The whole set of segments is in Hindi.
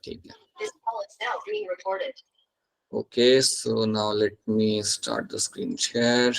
ठीक है. Okay, so now let me start the screen share.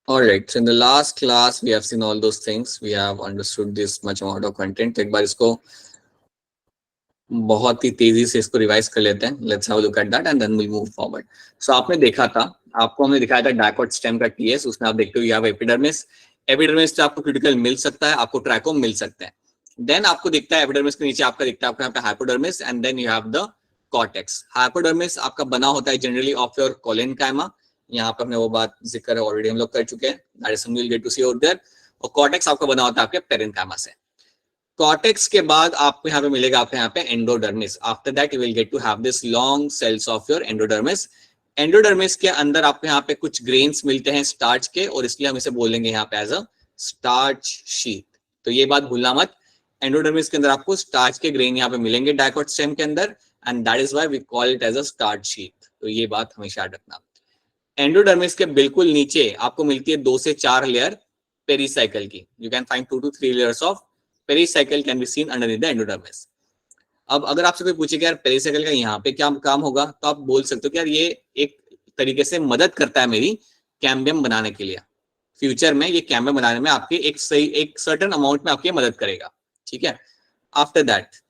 All right, so in the last class we have seen all those things, we have understood this much amount of content. एक बार इसको बहुत ही तेजी से इसको रिवाइज कर लेते हैं. Let's have a look at that and then we move forward. So आपने देखा था, आपको हमने दिखाया था डायकॉट स्टेम का टीएस. उसमें आप देखते हो यू हैव एपिडर्मिस. एपिडर्मिस से आपको क्यूटिकल मिल सकता है, आपको ट्रैकोम मिल सकता है. देन आपको दिखता है एपिडर्मिस के नीचे आपका दिखता है आपको यहाँ पे hypodermis and then you have the cortex. Hypodermis आपका बना होता है जनरली ऑफ योर कोलेनकाइमा. यहाँ पे हमने वो बात जिक्र ऑलरेडी हम लोग कर चुके हैं. That is something we will get to see over there. और कॉर्टेक्स आपका बना होता है आपके पेरेन्काइमा से. कॉर्टेक्स के बाद आपको यहाँ पे मिलेगा आपको यहाँ पे endodermis. After that you will get to have this long cells of your endodermis. Endodermis के अंदर आपको यहाँ पे कुछ ग्रेन्स मिलते हैं स्टार्च के, और इसलिए हम इसे बोलेंगे यहाँ पे एज अ स्टार्च शीट. तो ये बात भूलना मत, एंडोडर्मिस के अंदर आपको स्टार्च के ग्रेन यहाँ पे मिलेंगे डायकॉट स्टेम के अंदर, and that is why we call it as a starch sheath. तो ये बात हमेशा याद रखना. एंडोडर्मिस के बिल्कुल नीचे आपको मिलती है 2 से 4 लेयर पेरीसाइकिल की. You can find 2 to 3 layers of pericycle can be seen underneath the endodermis. अब अगर आपसे कोई पूछे कि यार पेरीसाइकिल का यहाँ पे क्या काम होगा, तो आप बोल सकते हो कि यार ये एक तरीके से मदद करता है मेरी कैम्बियम बनाने के लिए. फ्यूचर में ये कैम्बियम बनाने में आपके एक सर्टेन अमाउंट में आपकी मदद करेगा. ठीक है. After that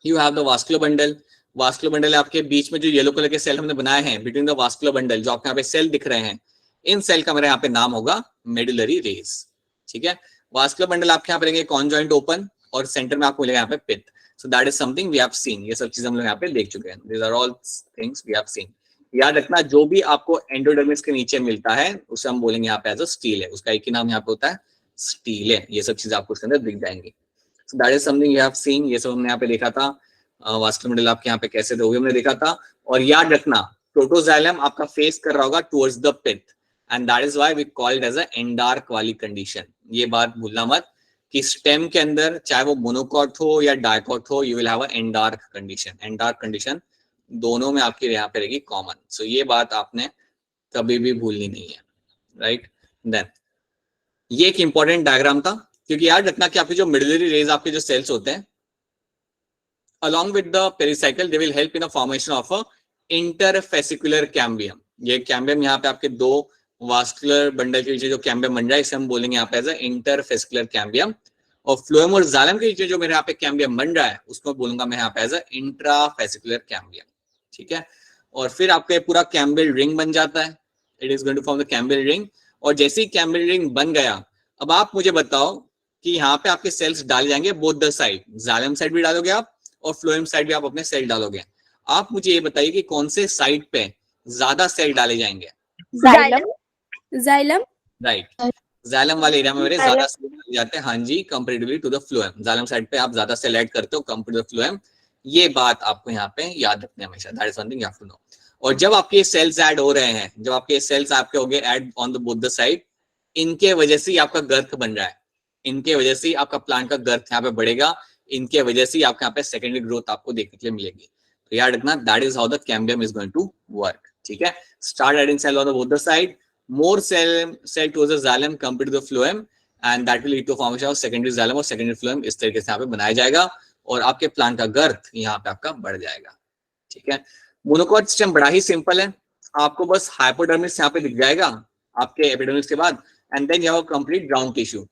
you have the vascular bundle. Vascular bundle आपके बीच में जो येलो कलर के सेल हमने बनाए हैं बिटवीन द वास्कुलर बंडल, जो आपके यहाँ पे सेल दिख रहे हैं, इन सेल का मेरा यहाँ पे नाम होगा मेडुलरी रेस. ठीक है. वास्कुलर बंडल आपके यहाँ पे रहेंगे कॉन्जॉइंट ओपन, और सेंटर में आपको मिलेगा यहाँ पे pith. So that is something we have seen. ये सब चीजें हम लोग यहाँ पे देख चुके हैं. These are all things we have seen. याद रखना, जो भी आपको एंडोडर्मिस के नीचे मिलता है उसे हम बोलेंगे यहाँ पे एज अ स्टील है. उसका एक ही नाम यहाँ पे होता है, स्टील है. ये सब चीजें आपको उसके अंदर दिख जाएंगी. So that is something you have seen. ये सब हमने यहाँ पे देखा था. वास्कुलर बंडल आपके यहाँ पे कैसे थे हमने देखा था. और याद रखना, प्रोटोजाइलम आपका फेस कर रहा होगा towards the pith, and that is why we call it as a endarch वाली कंडीशन. ये बात भूलना मत कि स्टेम के अंदर चाहे वो मोनोकॉट हो या डायकॉट हो, you will have a एंडार्क condition. एंडार्क condition दोनों में आपके यहाँ पे रहेगी कॉमन. सो ये बात आपने कभी भी भूलनी नहीं है. राइट. देन ये एक इंपॉर्टेंट डायग्राम था, क्योंकि याद रखना कि आपके जो मिडलरी रेज आपके जो सेल्स होते हैं along with the pericycle they will help in a formation of a interfascicular cambium. ये कैम्बियम यहाँ पे आपके दो वास्कुलर बंडल के नीचे जो कैम्बियम बन रहा है इसे हम बोलेंगे यहाँ पे एज अ इंटरफेसिकुलर कैम्बियम. और फ्लोएम और जाइलम के नीचे जो मेरे यहाँ पे कैम्बियम बन रहा है उसको बोलूंगा मैं यहाँ पे एज अ इंट्राफेसिकुलर कैम्बियम. ठीक है. और फिर आपका पूरा कैम्बियल रिंग बन जाता है. It is going to form the cambial ring. और जैसे ही कैम्बियल रिंग बन गया, अब आप मुझे बताओ कि यहाँ पे आपके सेल्स डाले जाएंगे both the side. Xylem side भी डालोगे आप और फ्लोएम साइड भी आप अपने सेल डालोगे. आप मुझे ये बताइए कि कौन से साइड पे ज्यादा सेल डाले जाएंगे. जाइलम. जाइलम. राइट. जाइलम वाले एरिया में मेरे ज्यादा सेल डाले जाते हैं. हाँ जी, comparatively to the phloem. Xylem side पे आप ज्यादा सेल ऐड करते हो कंपेयर टू द फ्लोएम. ये बात आपको यहाँ पे याद रखनी है हमेशा. That is something you have to know. और जब आपके सेल्स ऐड हो रहे हैं, जब आपके सेल्स आपके हो गए add on the both the side, इनके वजह से आपका गर्थ बन रहा है. इनके वजह से आपका प्लांट का गर्थ यहाँ पे बढ़ेगा. इनके वजह से आपके यहाँ पे सेकेंडरी ग्रोथ आपको देखने के लिए मिलेगी. तो याद रखना, that is how the cambium is going to work. ठीक है. Start adding cell on both the side, more cell towards the xylem compared to the phloem, and that will lead to formation of secondary xylem और secondary phloem. इस तरीके से यहाँ पे बनाया जाएगा और आपके प्लांट का गर्थ यहाँ पे आपका बढ़ जाएगा. ठीक है. मोनोकॉट सिस्टम बड़ा ही सिंपल है. आपको बस हाइपोडर्मिस यहाँ पे दिख जाएगा आपके एपिडर्मिस के बाद, and then you have complete ground tissue.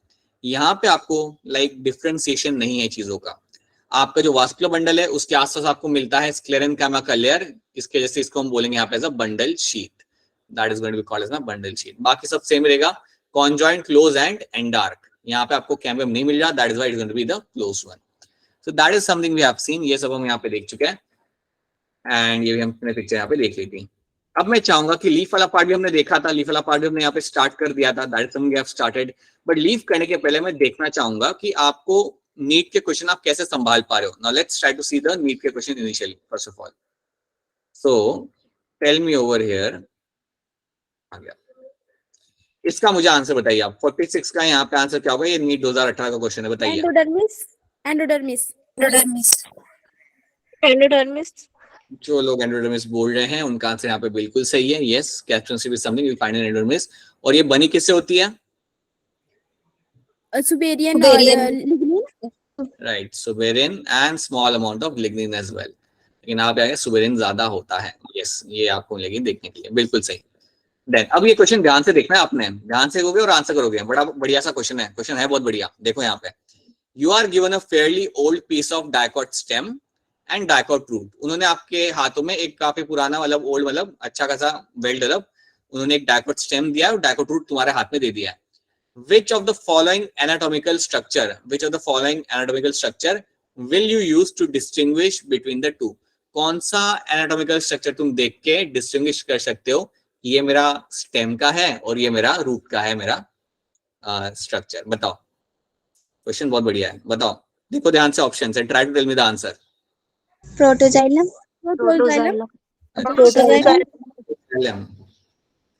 यहाँ पे आपको लाइक डिफरेंशिएशन नहीं है चीजों का. आपका जो वास्कुलर बंडल है उसके आसपास आपको मिलता है स्क्लेरेन्काइमा का लेयर. इसके जैसे इसको हम बोलेंगे यहाँ पे as a bundle sheath. That is going to be called as a bundle sheet. बाकी सब सेम रहेगा. Conjoint, close and endark. यहाँ पे आपको कैम्बियम नहीं मिल रहा. That is why it is going to be the closed one. So that is something we have seen. ये सब हम यहाँ पे देख चुके हैं. And ये भी हमने पिक्चर यहाँ पे देख ली थी. अब मैं चाहूंगा कि लीफ वाला पार्ट भी हमने देखा था, लीफ वाला पार्ट भी हमने यहाँ पे स्टार्ट कर दिया था, that is something we have started, but leaf करने के पहले मैं देखना चाहूंगा कि आपको नीट के क्वेश्चन आप कैसे संभाल पा रहे हो. Now let's try to see the NEET के question initially first of all. So tell me over here, आ गया. इसका मुझे आंसर बताइए आप. 46 का यहाँ पे आंसर क्या होगा? ये नीट 2018 का क्वेश्चन है, बताइए. एंडोडर्मिस. एंडोडर्मिस. एंडोडर्मिस. एंडोडर्मिस. जो लोग एंडोडर्मिस बोल रहे हैं उनका आंसर यहाँ पे बिल्कुल सही है. Yes, captain is something we find in endodermis. और ये बनी किससे होती है? सुबेरियन और lignin. Right, suberin and small amount of lignin as well. लेकिन आप आगे सुबेरिन ज्यादा होता है. यस, ये आपको मिलेगी देखने के लिए, बिल्कुल सही. देन अब ये क्वेश्चन ध्यान से देखना है आपने, ध्यान से करोगे और आंसर करोगे. बड़ा बढ़िया सा क्वेश्चन है, क्वेश्चन है बहुत बढ़िया. देखो यहाँ पे, you are given a fairly old piece of dicot stem and dicot root. उन्होंने आपके हाथों में एक काफी पुराना, मतलब ओल्ड, मतलब अच्छा खासा वेल डेवलप, उन्होंने एक डाइकॉट स्टेम दिया और डाइकॉट रूट तुम्हारे हाथ में दे दिया है. Which of the following anatomical structure will you use to distinguish between the two? कौन सा एनाटॉमिकल स्ट्रक्चर तुम देख के डिस्टिंग्विश कर सकते हो ये मेरा स्टेम का है और ये मेरा रूट का है, मेरा स्ट्रक्चर? बताओ. क्वेश्चन बहुत बढ़िया है, बताओ. देखो ध्यान से ऑप्शन है, try to tell me the answer. Protoxylem. Protoxylem. Protoxylem.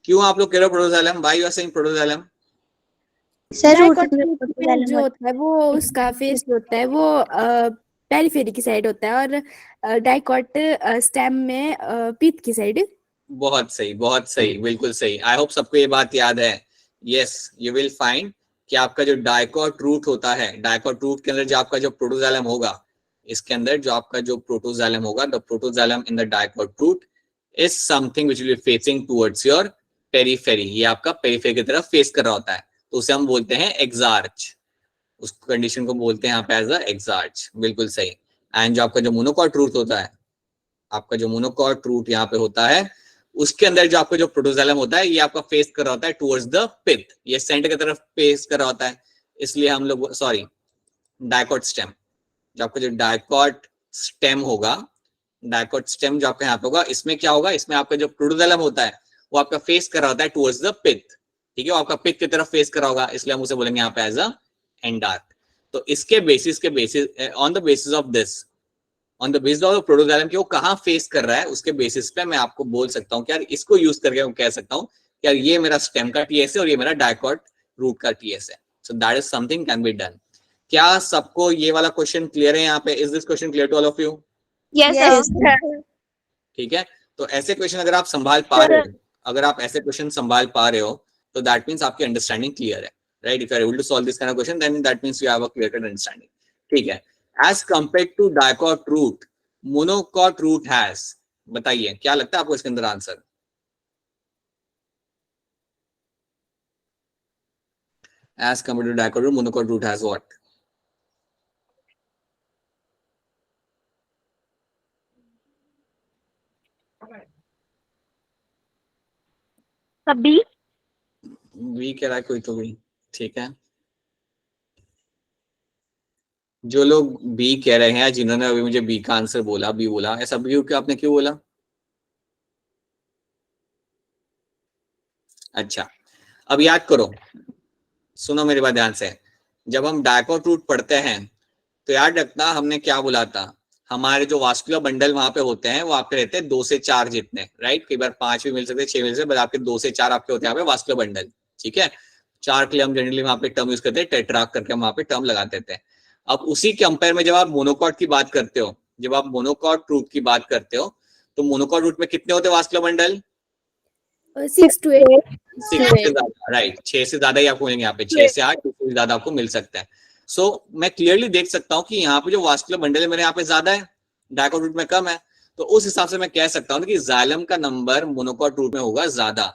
क्यों आप लोग कह रहे हो protoxylem? Why you are saying protoxylem? Sir जो होता है वो उसका फेस जो होता है वो पेरिफेरी की साइड होता है और डाइकॉट स्टेम में पीत की साइड. बहुत सही, बहुत सही, बिल्कुल सही. आई होप सबको ये बात याद है. यस, यू विल फाइंड कि आपका जो डाइकॉट रूट होता है, डाइकॉट रूट के अंदर जो आपका जो प्रोटोजाइलम होगा, इसके अंदर जो आपका जो प्रोटोजाइलम होगा, the protoxylem in the dicot root is something which will be facing towards your periphery. ये आपका पेरिफेरी की तरफ फेस कर रहा होता है, तो उसे हम बोलते हैं एक्सार्च. उस कंडीशन को बोलते हैं यहाँ पे एज अ एक्सार्च. बिल्कुल सही. एंड जो आपका जो मोनोकॉट रूट होता है, आपका जो मोनोकॉट रूट यहाँ पे होता है, उसके अंदर जो आपका जो प्रोटोजाइलम होता है, ये आपका फेस कर रहा होता है टुवर्ड्स द पिथ. ये सेंटर की तरफ फेस कर रहा होता है, इसलिए हम लोग, सॉरी, डाइकॉट स्टेम, जो आपका जो डाइकॉट स्टेम होगा, डाइकॉट स्टेम जो आपका यहाँ पे होगा, इसमें क्या होगा? इसमें आपका जो प्रोटोजाइलम होता है वो आपका फेस कर रहा होता है टुवर्ड्स द पिथ. ठीक है, वो आपका पिथ की तरफ फेस कर रहा होगा, इसलिए हम उसे बोलेंगे यहाँ पे एज अ एंडार्क. तो इसके basis on the basis of this, on the basis of protoxylem कि वो कहाँ फेस कर रहा है, उसके बेसिस पे मैं आपको बोल सकता हूँ कि यार इसको यूज करके मैं कह सकता हूँ कि यार ये मेरा स्टेम का टीएस है और ये मेरा डाइकॉट रूट का टीएस है. So that is something can be done. क्या सबको ये वाला क्वेश्चन क्लियर है यहाँ पे? Is this question clear to all of you? Yes. ठीक है, तो ऐसे क्वेश्चन अगर आप संभाल पा रहे हो, अगर आप ऐसे क्वेश्चन संभाल पा रहे हो, तो दैट मीन्स आपकी अंडरस्टैंडिंग क्लियर है. Right, if you are able to solve this kind of question, then that means you have a clear cut understanding. ठीक है. As compared to dicot root, monocot root has, बताइए क्या लगता है आपको इसके अंदर answer? As compared to dicot root, monocot root has what? B. B कह रहा है कोई तो भी. ठीक है, जो लोग बी कह रहे हैं, जिन्होंने अभी मुझे बी का आंसर बोला, बी बोला, ऐसा बी क्यों, आपने क्यों बोला? अच्छा, अब याद करो, सुनो मेरी बात ध्यान से. जब हम डाइकॉट रूट पढ़ते हैं तो याद रखना हमने क्या बोला था, हमारे जो वास्कुलर बंडल वहां पे होते हैं वो आपके रहते हैं 2 से 4 जितने. राइट, कई बार 5 भी मिल सकते हैं, 6 मिल सकते हैं, बट आपके 2 से 4 आपके होते हैं यहाँ पे वास्कुलर बंडल. ठीक है, 4 के लिए हम जनरली वहां पे टर्म यूज करते हैं, टेट्राक करके हम वहां पे टर्म लगा देते हैं. अब उसी कंपेयर में जब आप मोनोकॉट की बात करते हो, जब आप मोनोकॉट रूट की बात करते हो, तो मोनोकॉट रूट में कितने होते हैं वास्कुलर बंडल? 6 to 8. 6 से ज्यादा. राइट, 6 से ज्यादा ही आपको मिलेंगे यहाँ पे, 6 से 8 से ज्यादा आपको मिल सकता है. सो मैं क्लियरली देख सकता हूँ कि यहाँ पे जो वास्कुलर बंडल है मेरे यहाँ पे ज्यादा है, डाइकॉट रूट में कम है. तो उस हिसाब से मैं कह सकता हूँ कि जाइलम का नंबर मोनोकॉट रूट में होगा ज्यादा.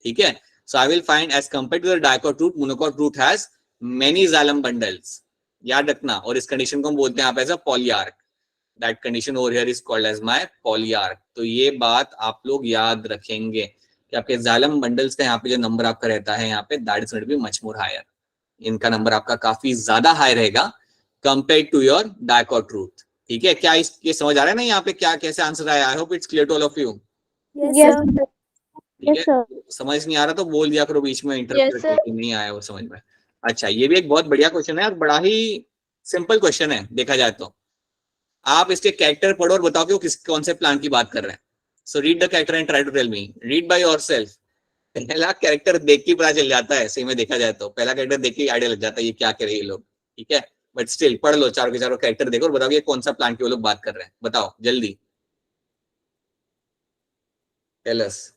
ठीक है, so I will find as compared to the dicot root, monocot root has many xylem bundles. याद रखना, और इस कंडीशन को हम बोलते हैं यहाँ पे as a polyarch. That condition over here is called as my polyarch. तो ये बात आप लोग याद रखेंगे कि आपके जाइलम बंडल्स का यहाँ पे जो नंबर आपका रहता है यहाँ पे, that is going to be much more higher. इनका नंबर आपका काफी ज्यादा हाई रहेगा compared to your dicot root. ठीक है, क्या ये समझ आ रहा है ना यहाँ पे क्या कैसे आंसर आया? I hope it's clear to all of you. Yes, sir. ठीक Yes, है, sir. समझ नहीं आ रहा तो बोल दिया करो बीच में, Yes, इंटरप्रेट sir. करके नहीं आया वो समझ में। अच्छा, ये भी एक बहुत बढ़िया क्वेश्चन है और बड़ा ही सिंपल क्वेश्चन है देखा जाए तो। आप इसके कैरेक्टर पढ़ो और बताओ कि वो कौन से प्लान की बात कर रहे हैं। So read the character and try to tell me, read by yourself. पहला कैरेक्टर देख के पता चल जाता है, सही में देखा जाए तो पहला कैरेक्टर देख के आइडिया लग जाता है ये क्या करे ये लोग, ठीक है। बट स्टिल पढ़ लो, चारों के चारों कैरेक्टर देखो और बताओ ये कौन सा प्लान की वो लोग बात कर रहे हैं, बताओ जल्दी, टेल अस।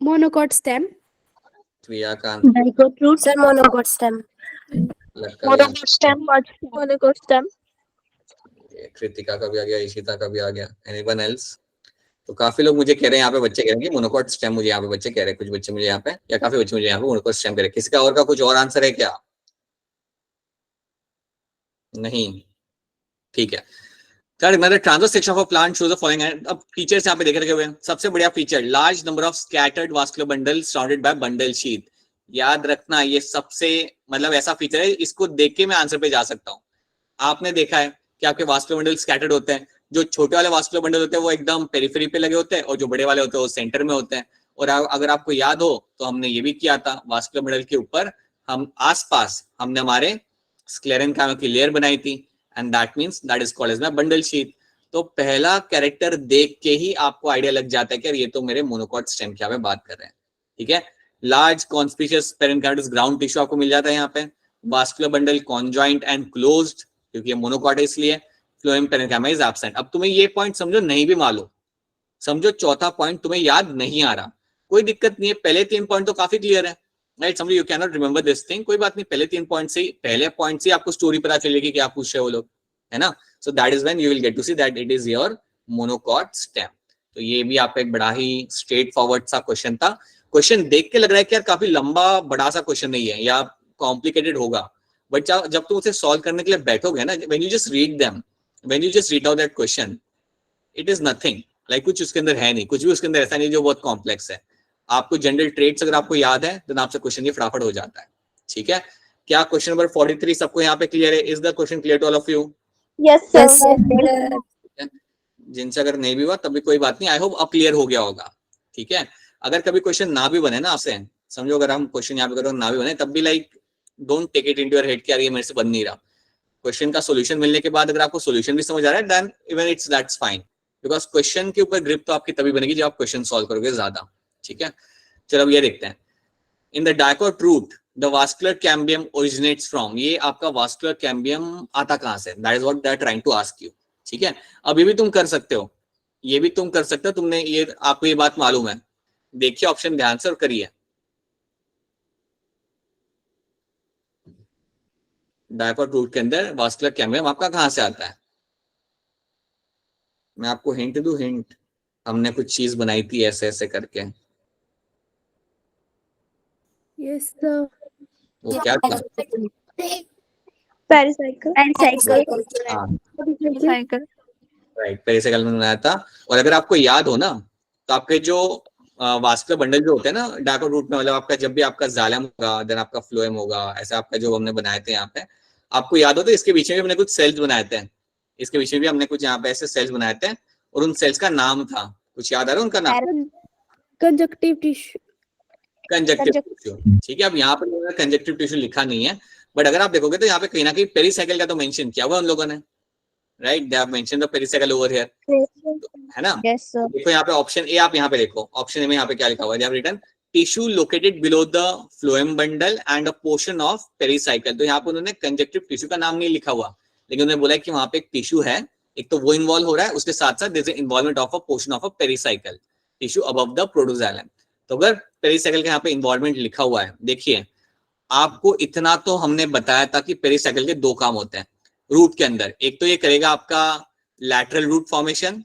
Monocot stem. क्रियाकांत Dicot root. Sir, monocot stem. Monocot stem. Monocot stem. Kritika का भी आ गया, ईशिता का भी आ गया, एनीवन एल्स? तो काफी लोग मुझे कह रहे हैं, यहाँ पे बच्चे कह रहे हैं कि मोनोकॉट स्टेम, मुझे यहाँ पे बच्चे कह रहे हैं, कुछ बच्चे मुझे यहाँ पे, या काफी बच्चे मुझे यहाँ पे मोनोकॉट स्टेम कह रहे हैं। किसी का और का कुछ और आंसर है क्या? नहीं, ठीक है। Transverse section of a plant shows the following. अब फीचर्स यहाँ पे देख रखे हुए हैं। सबसे बढ़िया feature, large number of scattered vascular bundle surrounded by bundle sheath. याद रखना ये सबसे मतलब ऐसा फीचर है, इसको देख के मैं आंसर पे जा सकता हूँ। आपने देखा है कि आपके वास्कुलर बंडल स्कैटर्ड होते हैं, जो छोटे वाले वास्कुलर बंडल होते हैं वो एकदम पेरिफेरी पे लगे होते हैं, और जो बड़े वाले होते हैं वो सेंटर में होते हैं। और अगर आपको याद हो तो हमने ये भी किया था, वास्कुलर बंडल के ऊपर हम आसपास हमने हमारे स्क्लेरेन्काइमा की लेयर बनाई थी, and that means that is called as my bundle sheath. तो पहला कैरेक्टर देख के ही आपको आइडिया लग जाता है कि ये तो मेरे मोनोकॉट स्टेम क्या में बात कर रहे हैं, ठीक है। लार्ज कॉन्स्पिशियस पेरेन्काइमस ग्राउंड टिश्यू आपको मिल जाता है यहाँ पे। Vascular bundle conjoint and closed, क्योंकि ये मोनोकॉट है इसलिए। Phloem parenchyma is absent. अब तुम्हें ये पॉइंट समझो, नहीं भी मालूम, समझो चौथा पॉइंट तुम्हें याद नहीं आ रहा, कोई दिक्कत नहीं है, पहले 3 पॉइंट तो काफी क्लियर है, राइट। समझो you can not remember this thing, कोई बात नहीं, पहले 3 पॉइंट से, पहले पॉइंट से आपको स्टोरी पता चलेगी कि आप पूछ रहे हो लोग, है ना। So that is when you will get to see that it is your monocot stem. तो ये भी आपका एक बड़ा ही स्ट्रेट फॉरवर्ड सा क्वेश्चन था। क्वेश्चन देख के लग रहा है कि यार काफी लंबा बड़ा सा क्वेश्चन नहीं है या कॉम्प्लिकेटेड होगा, बट जब तुम उसे सॉल्व करने के लिए बैठोगे ना, when you just read them, when you just read out that question, it is nothing like, कुछ उसके अंदर है नहीं, कुछ भी उसके अंदर ऐसा नहीं जो बहुत कॉम्प्लेक्स है। आपको जनरल ट्रेड्स अगर आपको याद है तो आपसे क्वेश्चन ये फटाफट हो जाता है, ठीक है। क्या क्वेश्चन नंबर 43 सबको यहाँ पे क्लियर है? Is the question clear to all of you? Yes, sir. Yes, sir. जिनसे अगर नहीं भी हुआ तब भी कोई बात नहीं, आई होप अब क्लियर हो गया होगा, ठीक है। अगर कभी क्वेश्चन ना भी बने ना आपसे, समझो अगर हम क्वेश्चन यहाँ पे करो ना भी बने, तब भी like don't take it into your head कि यार ये मेरे से बन नहीं रहा। क्वेश्चन का सॉल्यूशन मिलने के बाद अगर आपको सॉल्यूशन भी समझ आ रहा है, then even it's that's fine, because question के ऊपर ग्रिप तो आपकी तभी बनेगी जब आप क्वेश्चन सॉल्व करोगे ज्यादा, ठीक है। चलो अब ये देखते हैं। In the dicot root the vascular cambium originates from. ये आपका वास्कुलर कैम्बियम आता कहां से? That is what they are trying to ask you, ठीक है। अब ये भी तुम कर सकते हो, ये भी तुम कर सकते हो, तुमने ये, आपको ये बात मालूम है, देखिए ऑप्शन ध्यान से और करिए। डाइकोट रूट के अंदर वास्कुलर कैम्बियम आपका कहां से आता है? मैं आपको हिंट दूं, हिंट, हमने कुछ चीज बनाई थी ऐसे ऐसे करके, Yes, sir. वो क्या था? Pericycle. हाँ Pericycle. राइट, पेरिसाइकिल में बनाया था। और अगर आपको याद हो ना, तो आपके जो वास्कुलर बंडल जो होते हैं ना डाइकोट रूट में, मतलब आपका जब भी आपका जाइलम होगा देन आपका फ्लोएम होगा, ऐसा आपका जो हमने बनाए थे यहाँ पे, आपको याद हो तो इसके बीच में भी हमने कुछ सेल्स बनाए थे, इसके बीच में भी हमने कुछ यहाँ पे ऐसे सेल्स बनाए थे, और उन सेल्स का नाम था, कुछ याद आ रहा है उनका नाम? Conjunctive tissue. कंजक्टिव टिश्यू, ठीक है। अब यहाँ पर कंजक्टिव टिश्यू लिखा नहीं है, बट अगर आप देखोगे तो यहाँ पे कहीं ना कहीं पेरिसाइकिल का तो मेंशन किया हुआ उन लोगों ने, right, they have mentioned the pericycle over here, है ना। Yes, sir. देखो यहाँ पे ऑप्शन ए, आप यहाँ पे देखो ऑप्शन ए में यहाँ पे क्या लिखा हुआ है, they have written tissue located below the phloem bundle and a portion of pericycle. तो यहाँ पे उन्होंने कंजक्टिव टिश्यू का नाम नहीं लिखा हुआ, लेकिन उन्होंने बोला कि वहां पे एक टिश्यू है, एक तो वो इन्वॉल्व हो रहा है, उसके साथ साथ there is involvement of a portion of a pericycle tissue above the protoxylem. तो अगर पेरिसाइकिल का यहाँ पे इन्वॉल्वमेंट लिखा हुआ है, देखिए आपको इतना तो हमने बताया था कि पेरिसाइकिल के 2 काम होते हैं रूट के अंदर। एक तो ये करेगा आपका लैटरल रूट फॉर्मेशन,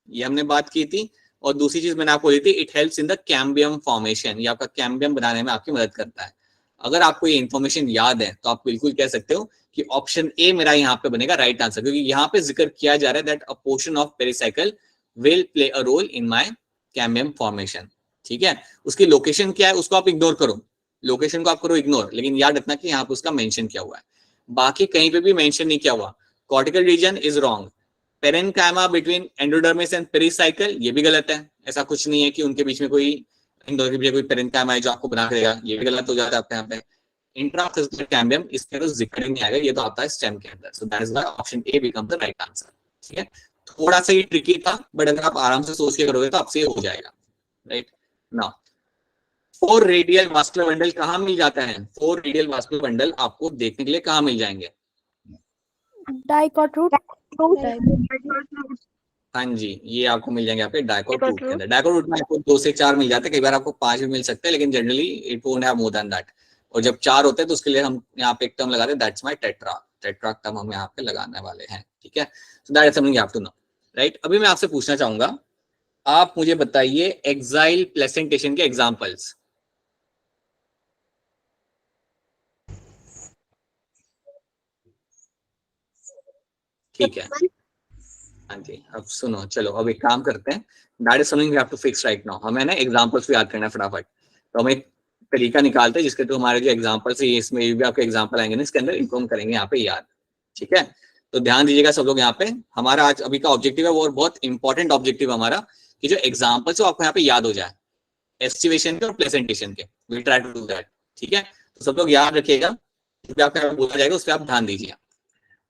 ये हमने बात की थी, और दूसरी चीज मैंने आपको बोली थी, it helps in the cambium formation, ये आपका कैम्बियम बनाने में आपकी मदद करता है। अगर आपको ये इन्फॉर्मेशन याद है तो आप बिल्कुल कह सकते हो कि ऑप्शन ए मेरा यहाँ पे बनेगा राइट आंसर, क्योंकि यहाँ पे जिक्र किया जा रहा है that a portion of pericycle will play a role in my cambium formation, ठीक है। उसकी लोकेशन क्या है उसको आप इग्नोर करो, लोकेशन को आप करो इग्नोर, लेकिन याद रखना कि यहाँ पे उसका मेंशन किया हुआ है। बाकी कहीं पे भी मेंशन नहीं किया हुआ। Cortical region is wrong. Parenchyma between endodermis and pericycle, ये भी गलत है। ऐसा कुछ नहीं है कि उनके बीच में कोई, इन दोनों के बीच में कोई पेरेन्काइमा है जो आपको बना देगा, ये भी गलत हो जाता है आपके यहाँ पे। इंट्राफिजिकल कैम्बियम, इसके अंदर जिक्र ही नहीं आएगा, ये तो आता है स्टेम के अंदर। सो that is why option A becomes the right answer. ठीक है, थोड़ा सा ये ट्रिकी था, बट अगर आप आराम से सोच के करोगे तो आपसे हो जाएगा। Right now, 4 radial vascular bundle कहाँ मिल जाता है? 4 रेडियल वास्कुलर बंडल आपको देखने के लिए कहाँ मिल जाएंगे? Dicot root. हाँ जी, ये आपको मिल जाएंगे आपके डाइकॉट रूट के अंदर। डाइकॉट रूट में आपको 2 से 4 मिल जाते हैं, कई बार आपको 5 भी मिल सकते हैं, लेकिन generally it won't have more than that. और जब 4 होते हैं तो उसके लिए हम यहाँ पे एक टर्म लगाते हैं, that's my tetra. Tetra term हम यहाँ पे लगाने वाले हैं। ठीक है, so that is something you have to know. Right, अभी मैं आपसे पूछना चाहूंगा, आप मुझे बताइए एक्साइल प्लेसेंटेशन के एग्जाम्पल्स। ठीक है, हाँ जी, अब सुनो, चलो अब एक काम करते हैं, that is something we have to fix right now. हमें ना एग्जांपल्स भी याद करना है फटाफट। तो हम एक तरीका निकालते हैं जिसके थ्रू हमारे जो एग्जांपल्स है, इसमें भी आपके एग्जांपल आएंगे ना, इसके अंदर इनको हम करेंगे यहाँ पे याद। ठीक है, तो ध्यान दीजिएगा सब लोग यहाँ पे। हमारा आज अभी का ऑब्जेक्टिव है वो बहुत इंपॉर्टेंट ऑब्जेक्टिव है हमारा, कि जो एग्जाम्पल्स है आपको यहाँ पे याद हो जाए, एस्टिमेशन के और प्रेजेंटेशन के। We try to do that. ठीक है, तो सब लोग याद रखिएगा, जो भी आपको बोला जाएगा उस पर आप ध्यान दीजिए।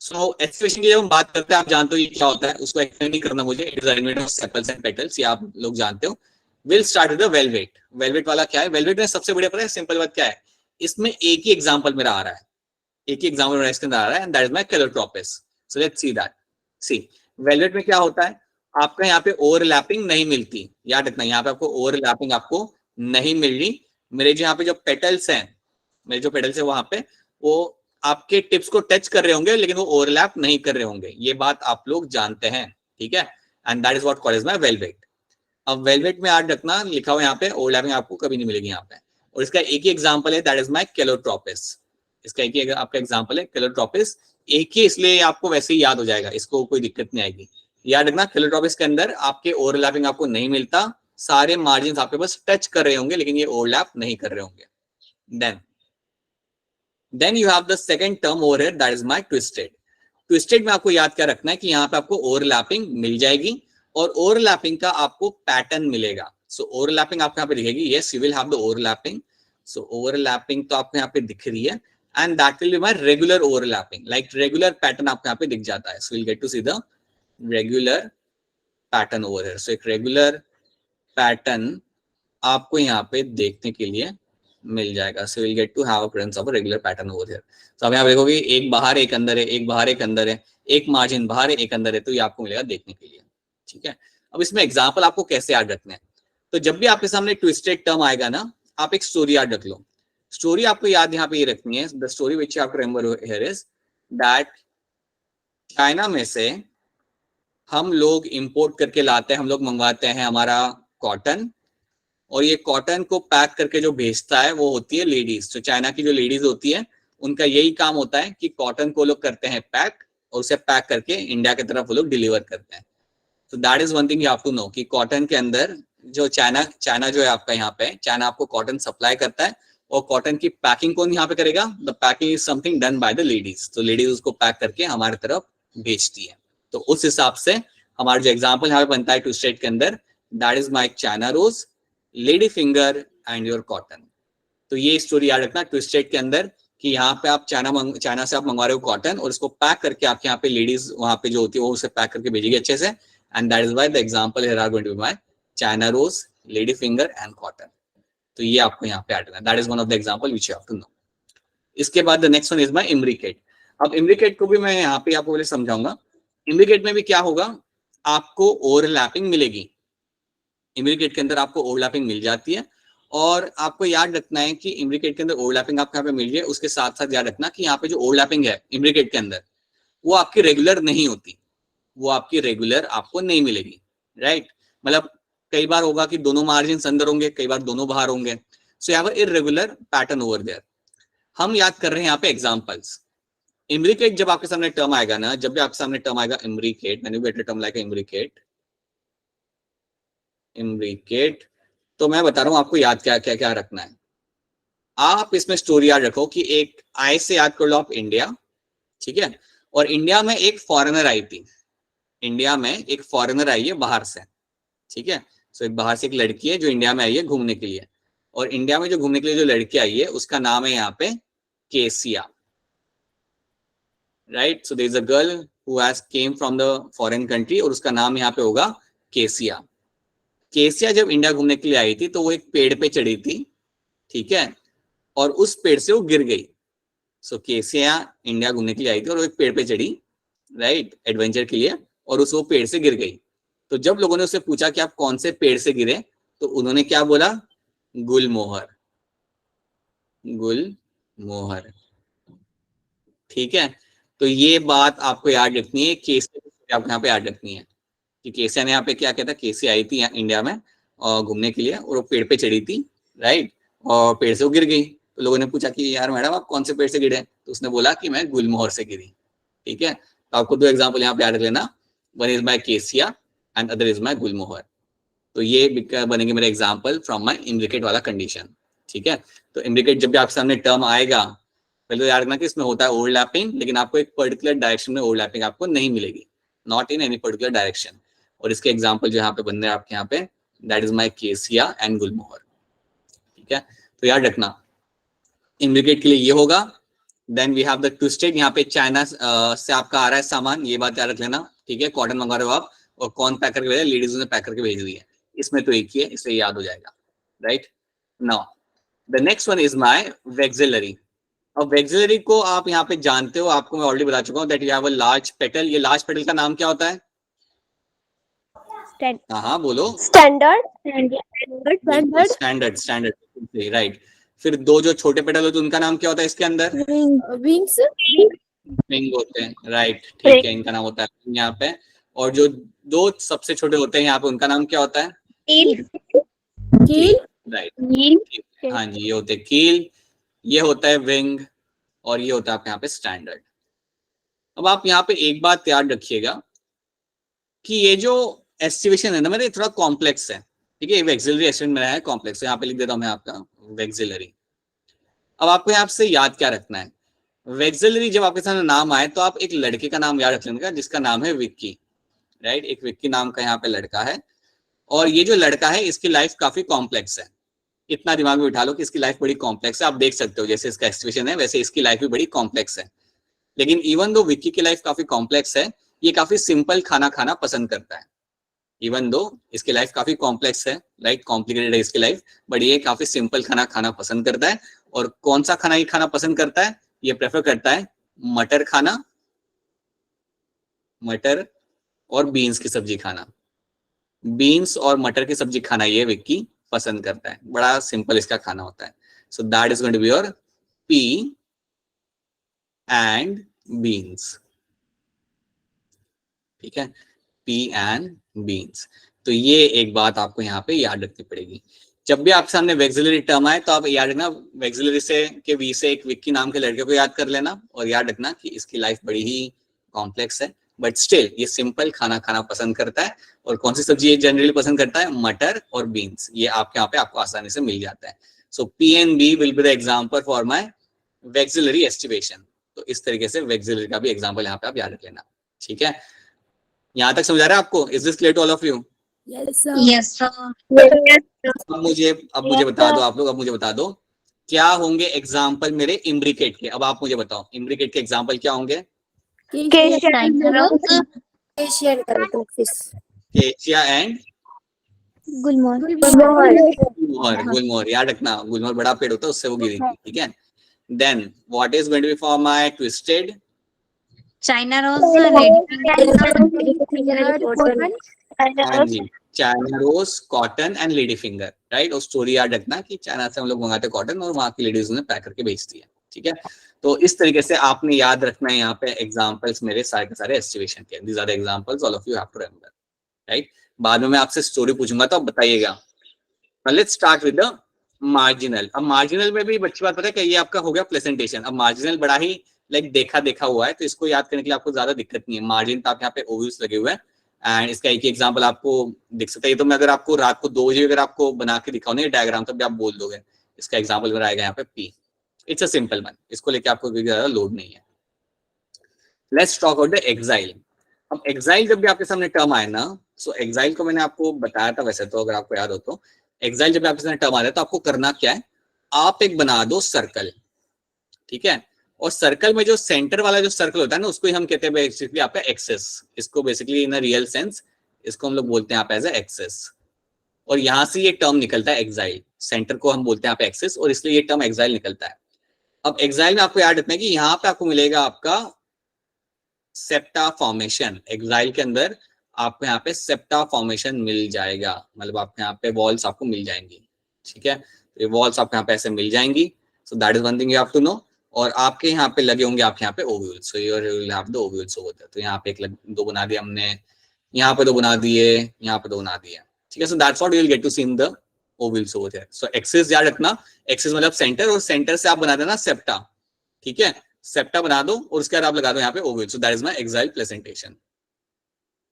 सो एस्टिमेशन की जब हम बात करते हैं, आप जानते हो ये क्या होता है, उसको एक्सप्लेन नहीं करना मुझे। It is arrangement of sepals and petals, ये आप लोग जानते हो। Will start with the velvet. Velvet वाला क्या है? वेलवेट में सबसे बढ़िया पता है, सिंपल बात क्या है, इसमें एक ही एग्जांपल मेरा आ रहा है, एक ही एग्जांपल मेरा इसके अंदर आ रहा है, and that is my calotropis. So let's see that. See, velvet में क्या होता है, आपका यहाँ पे ओवरलैपिंग नहीं मिलती, याद रखना, यहाँ पे आपको ओवरलैपिंग आपको नहीं मिल रही। मेरे जो यहाँ पे जो पेटल्स हैं, मेरे जो पेटल्स है वहां पे, वो आपके टिप्स को टच कर रहे होंगे, लेकिन वो ओवरलैप नहीं कर रहे होंगे, ये बात आप लोग जानते हैं। ठीक है, and that is what called as my velvet. अब वेलवेट में याद रखना, लिखा हुआ यहाँ पे ओवरलैपिंग आपको कभी नहीं मिलेगी यहाँ पे। और इसका एक ही एग्जांपल है, दैट इज माय कैलोट्रोपिस। इसका एक ही आपका एग्जांपल है कैलोट्रोपिस, एक ही, इसलिए आपको वैसे ही याद हो जाएगा, इसको कोई दिक्कत नहीं आएगी। याद रखना, कैलोट्रोपिस के अंदर आपके ओवरलैपिंग आपको नहीं मिलता, सारे मार्जिन आपके पास टच कर रहे होंगे, लेकिन ये ओवरलैप नहीं कर रहे होंगे। Then you have the second term over here, that is my twisted. Twisted में आपको याद क्या रखना है कि यहाँ पे आपको ओवरलैपिंग मिल जाएगी और ओवरलैपिंग का आपको पैटर्न मिलेगा। सो ओवरलैपिंग आपको यहाँ पे दिखेगी, yes you will have the overlapping. So overlapping तो आपको यहाँ पे दिख रही है, and that will be my regular overlapping, like regular pattern आपको यहाँ पे दिख जाता है। So will get to see the regular pattern over here. So एक रेगुलर पैटर्न आपको यहाँ पे देखने के लिए मिल जाएगा। So will get to have a presence of a regular pattern over here. तो आप यहाँ देखोगे एक बाहर एक अंदर है, एक बाहर एक अंदर है, एक मार्जिन बाहर है एक अंदर है, तो ये आपको मिलेगा देखने के लिए। ठीक है, अब इसमें एग्जांपल आपको कैसे याद रखना है, तो जब भी आपके सामने ट्विस्टेड टर्म आएगा ना, आप एक स्टोरी याद रख लो। स्टोरी आपको याद यहाँ पे ये रखनी है, the story which you have to remember here is that China में से हम लोग इंपोर्ट करके लाते हैं, हम लोग मंगवाते हैं हमारा कॉटन, और ये कॉटन को पैक करके जो भेजता है वो होती है लेडीज। तो चाइना की जो लेडीज होती है उनका यही काम होता है कि कॉटन को लोग करते हैं पैक, और उसे पैक करके इंडिया की तरफ वो लोग डिलीवर करते हैं। तो that is one thing you have to know कि कॉटन के अंदर जो चाइना जो है आपका यहाँ पे, चाइना आपको कॉटन सप्लाई करता है, और कॉटन की पैकिंग कौन यहाँ पे करेगा? The packing is something done by the ladies. तो लेडीज उसको पैक करके हमारी तरफ भेजती है। तो उस हिसाब से हमारा जो एग्जाम्पल यहाँ पे बनता है ट्विस्टेड के अंदर, that is my China rose, lady finger and your cotton. तो ये स्टोरी याद रखना ट्विस्टेड के अंदर कि यहाँ पे आप चाइना से आप मंगवा रहे हो कॉटन, और इसको पैक करके आपके यहाँ पे लेडीज वहां पे जो होती है वो उसे पैक करके भेजेगी अच्छे से, and that is why the example here are going to be my China rose, lady finger and cotton. तो ये आपको यहाँ पे याद रखना, that is one of the example which you have to know. इसके बाद the next one is my imbricate. अब इम्ब्रिकेट को भी मैं यहाँ पे आपको पहले समझाऊंगा। इम्ब्रिकेट में भी क्या होगा, आपको ओवरलैपिंग मिलेगी। इम्ब्रिकेट के अंदर आपको ओवरलैपिंग मिल जाती है, और आपको याद रखना है कि इम्ब्रिकेट के अंदर ओवरलैपिंग आपको यहाँ पे मिल रही है, उसके साथ साथ याद रखना कि यहाँ पे जो ओवरलैपिंग है इम्ब्रिकेट के अंदर, वो आपकी रेगुलर नहीं होती, वो आपकी रेगुलर आपको नहीं मिलेगी। राइट, मतलब कई बार होगा कि दोनों मार्जिन अंदर होंगे, कई बार दोनों बाहर होंगे। सो यहाँ पर इररेगुलर पैटर्न ओवर देयर। हम याद कर रहे हैं यहाँ पे एग्जाम्पल्स। इम्ब्रिकेट जब आपके सामने टर्म आएगा ना, जब भी आपके सामने टर्म आएगा इम्ब्रिकेट, मैंने बेटर टर्म लाइक इम्ब्रिकेट, तो मैं बता रहा हूं आपको याद क्या क्या क्या रखना है। आप इसमें स्टोरी याद रखो कि एक आई से याद कर लो आप इंडिया, ठीक है। और इंडिया में एक फॉरेनर आई थी, इंडिया में एक फॉरेनर आई है बाहर से, ठीक है। सो एक बाहर से एक लड़की है जो इंडिया में आई है घूमने के लिए, और इंडिया में जो घूमने के लिए जो लड़की आई है उसका नाम है यहाँ पे cassia, right. So there is a girl who has came from the foreign country और उसका नाम यहाँ पे होगा केसिया। केसिया जब इंडिया घूमने के लिए आई थी तो वो एक पेड़ पे चढ़ी थी, ठीक है, और उस पेड़ से वो गिर गई। सो केसिया इंडिया घूमने के लिए आई थी और वो एक पेड़ पे चढ़ी, राइट, एडवेंचर के लिए, और उस वो पेड़ से गिर गई। तो जब लोगों ने उससे पूछा कि आप कौन से पेड़ से गिरे, तो उन्होंने क्या बोला, गुलमोहर, गुलमोहर, ठीक है। तो ये बात आपको याद रखनी है, केसिया आपको यहाँ पे याद रखनी है कि केसिया ने यहाँ पे क्या कहता है, केसिया आई थी इंडिया में और घूमने के लिए और वो पेड़ पे चढ़ी थी, राइट, और पेड़ से वो गिर गई। तो लोगों ने पूछा कि यार मैडम आप कौन से पेड़ से गिरे, तो उसने बोला कि मैं गुलमोहर से गिरी, ठीक है। तो आपको दो एग्जाम्पल यहाँ पे याद रख लेना, वन इज माई केसिया एंड अदर इज माई गुलमोहर। तो ये बनेंगे मेरे एग्जाम्पल फ्रॉम माई इम्ब्रिकेट वाला कंडीशन, ठीक है। तो इम्ब्रिकेट जब भी आपके सामने टर्म आएगा, पहले तो याद रखना कि इसमें होता है ओवरलैपिंग, लेकिन आपको एक पर्टिकुलर डायरेक्शन में ओवरलैपिंग आपको नहीं मिलेगी, not in any particular direction. और इसके एग्जाम्पल जो यहाँ पे बन रहे हैं आपके यहाँ पे, दैट इज माई केसिया एंड गुलमोहर, ठीक है। तो याद रखना इम्ब्रिकेट के लिए ये होगा। Then we have the twisted, यहाँ पे चाइना से आपका आ रहा है सामान, ये बात याद रख लेना, ठीक है। कॉटन मंगा रहे हो आप और कौन पैक करके भेजा, लेडीज ने पैक करके भेज दी है, इसमें तो एक ही है इसलिए याद हो जाएगा, right. Now the next one is my vexillary. अब वेक्सिलरी को आप यहाँ पे जानते हो, आपको मैं ऑलरेडी बता चुका हूँ that you have a large petal. ये लार्ज पेटल का नाम क्या होता है, हाँ बोलो, स्टैंडर्ड स्टैंडर्ड, स्टैंडर्ड, राइट। फिर दो जो छोटे पेटल होते हैं उनका नाम क्या होता है इसके अंदर, विंग्स, विंग होते हैं, राइट, ठीक है, इनका नाम होता है यहाँ पे। और जो दो सबसे छोटे होते हैं यहाँ पे उनका नाम क्या होता है, कील, राइट, हाँ जी, ये होते हैं कील, ये होता है विंग, और ये होता है आपके यहाँ पे स्टैंडर्ड। अब आप यहाँ पे एक बात याद रखिएगा कि ये जो एस्टिवेशन है ना मेरे, थोड़ा कॉम्प्लेक्स है, ठीक है। वेक्सिलरी एस्टिवेशन मेरा है कॉम्प्लेक्स, यहाँ पे लिख देता हूँ मैं आपका वेक्सिलरी। अब आपको यहाँ से याद क्या रखना है, वेक्सिलरी जब आपके सामने नाम आए तो आप एक लड़के का नाम याद रख लेंगे जिसका नाम है विक्की, राइट। एक विक्की नाम का यहाँ पे लड़का है, और ये जो लड़का है इसकी लाइफ काफी कॉम्प्लेक्स है। इतना दिमाग में बिठा लो कि इसकी लाइफ बड़ी कॉम्प्लेक्स है। आप देख सकते हो जैसे इसका एस्टिवेशन है वैसे इसकी लाइफ भी बड़ी कॉम्प्लेक्स है। लेकिन इवन दो विक्की की लाइफ काफी कॉम्प्लेक्स है, ये काफी सिंपल खाना खाना पसंद करता है। इवन दो इसकी लाइफ काफी कॉम्प्लेक्स है, राइट, कॉम्प्लिकेटेड है इसकी लाइफ, बट ये काफी सिंपल खाना खाना पसंद करता है। और कौन सा खाना ये खाना पसंद करता है, ये प्रेफर करता है मटर खाना, मटर और बीन्स की सब्जी खाना, बीन्स और मटर की सब्जी खाना ये विक्की पसंद करता है। बड़ा सिंपल इसका खाना होता है। So that is going to be your pea and beans, ठीक है, पी एंड बीन्स। तो ये एक बात आपको यहाँ पे याद रखनी पड़ेगी। जब भी आपके सामने वेक्सिलरी टर्म आए तो आप याद रखना वेक्सिलरी से के वी से एक विक्की नाम के लड़के को याद कर लेना, और याद रखना कि इसकी लाइफ बड़ी ही कॉम्प्लेक्स है, बट स्टिल ये सिंपल खाना खाना पसंद करता है। और कौन सी सब्जी ये जनरली पसंद करता है, मटर और बीन्स, ये आपके यहाँ पे आपको आसानी से मिल जाता है। So P and B will be the example for my vexillary aestivation. तो इस तरीके से वेक्सिलरी का भी एग्जाम्पल यहाँ पे आप याद रख लेना, ठीक है। यहाँ तक समझ आ रहा है आपको, is this clear to all of you? Yes sir. अब मुझे बता दो आप लोग, अब मुझे बता दो क्या होंगे एग्जाम्पल मेरे इम्ब्रिकेट के। अब आप मुझे बताओ इम्ब्रिकेट के एग्जाम्पल क्या होंगे, केशिया एंड गुलमोहर। याद रखना गुलमोहर बड़ा पेड़ होता है उससे वो गिरी थी, ठीक है। Then what is going to be for my twisted, China rose, हाँ जी, China rose, cotton and lady finger, right. और स्टोरी याद रखना कि चाइना से हम लोग मंगाते कॉटन और वहां की लेडीज ने पैक करके भेजती है, ठीक है। तो इस तरीके से आपने याद रखना है यहाँ पे एग्जांपल्स मेरे सारे के सारे एस्टिवेशन के, these are the examples all of you have to remember, right. बाद में मैं आपसे स्टोरी पूछूंगा तो आप बताइएगा। Let's start with the marginal. अब मार्जिनल में भी अच्छी बात पता है कि ये आपका हो गया प्रेजेंटेशन। अब मार्जिनल बड़ा ही देखा हुआ है, तो इसको याद करने के लिए आपको ज्यादा दिक्कत नहीं है। मार्जिन तो आप यहाँ पे ओव्यूज लगे हुए हैं एंड इसका एक एग्जांपल आपको दिख सकता है। ये तो मैं अगर आपको रात को 2 बजे अगर आपको बना के दिखाऊं ना डायग्राम, तो भी आप बोल दोगे। इसका एग्जांपल मेरा आएगा यहाँ पे पी। इट्स अ सिंपल वन, इसको लेके आपको ज्यादा लोड नहीं है। Let's talk about the axile. अब एक्साइल जब भी आपके सामने टर्म आए ना, सो एक्साइल को मैंने आपको बताया था वैसे तो, अगर आपको याद हो तो, एक्साइल जब भी आपके सामने टर्म आ रहा है तो आपको करना क्या है, आप एक बना दो सर्कल, ठीक है। और सर्कल में जो सेंटर वाला जो सर्कल होता है ना, उसको ही हम कहते हैं बेसिकली आपका एक्सेस। इसको basically in a real sense इसको हम लोग बोलते हैं आप एज ए एक्सेस। और यहां से ये टर्म निकलता है एक्साइल, सेंटर को हम बोलते हैं आप एक्सेस, और इसलिए ये टर्म एक्साइल निकलता है। अब एक्साइल में आपको याद रखना है कि यहाँ पे आपको मिलेगा आपका सेप्टा फॉर्मेशन। एक्साइल के अंदर आपको यहाँ पे सेप्टा फॉर्मेशन मिल जाएगा, मतलब आपको यहाँ पे वॉल्स आपको मिल जाएंगी, ठीक है। ये वॉल्स आपको यहाँ पे ऐसे मिल जाएंगी, so that is one thing you have to know. और आपके यहाँ पे लगे होंगे आपके यहाँ पे ovules, so you will have the ovules over there. तो यहाँ पे दो बना दिए हमने, यहाँ पे दो बना दिए, यहाँ पे दो बना दिए, ठीक है। So that's what you will get to see in the ovules over there. So axis याद रखना, एक्सिस मतलब सेंटर, और सेंटर से आप बना देना सेप्टा, ठीक है। सेप्टा बना दो और उसके बाद आप लगा दो यहाँ पे ovule. So that is my axile presentation.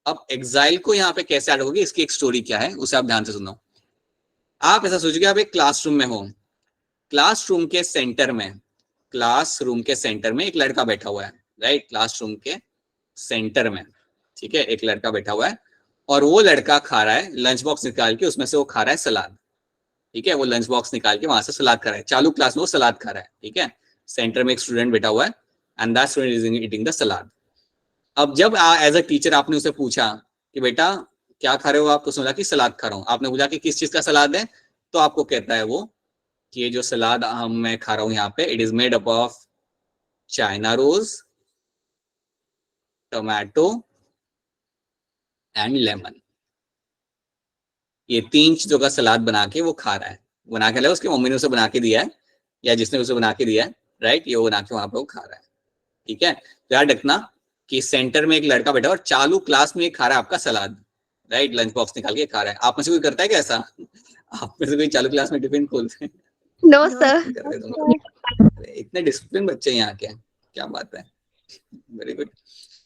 अब एक्साइल को यहाँ पे कैसे ऐड होगी, इसकी एक स्टोरी क्या है उसे आप ध्यान से सुनो। आप ऐसा सोचिए आप एक क्लासरूम में हो, क्लासरूम के सेंटर में, क्लासरूम के सेंटर में एक लड़का बैठा हुआ है, राइट। क्लासरूम के सेंटर में, ठीक है, एक लड़का बैठा हुआ है, और वो लड़का खा रहा है लंच बॉक्स निकाल के, उसमें से वो खा रहा है सलाद, ठीक है। वो लंच बॉक्स निकाल के वहां से सलाद खा रहा है, चालू क्लास में वो सलाद खा रहा है, ठीक है। सेंटर में एक स्टूडेंट बैठा हुआ है and that student is eating the salad. अब जब एज अ टीचर आपने उसे पूछा कि बेटा क्या खा रहे हो आप, तो सुना कि सलाद खा रहा हूँ। आपने पूछा कि किस चीज का सलाद है, तो आपको कहता है वो कि ये जो सलाद मैं खा रहा हूँ यहाँ पे, it is made up of China rose, tomato and lemon. ये तीन चीजों का सलाद बना के वो खा रहा है। बना के लाया, उसकी मम्मी ने उसे बना के दिया है, या जिसने उसे बना के दिया है, राइट। ये वो बना के वहां पे वो खा रहा है, ठीक है। तो याद रखना कि सेंटर में एक लड़का बैठा और चालू क्लास में खा रहा है आपका सलाद, राइट। लंच बॉक्स निकाल के खा रहा है। आप में से कोई करता है क्या ऐसा? आप में से कोई चालू क्लास में टिफिन खोलते हैं? No sir. इतने डिसिप्लिन बच्चे यहाँ के, क्या बात है, very good.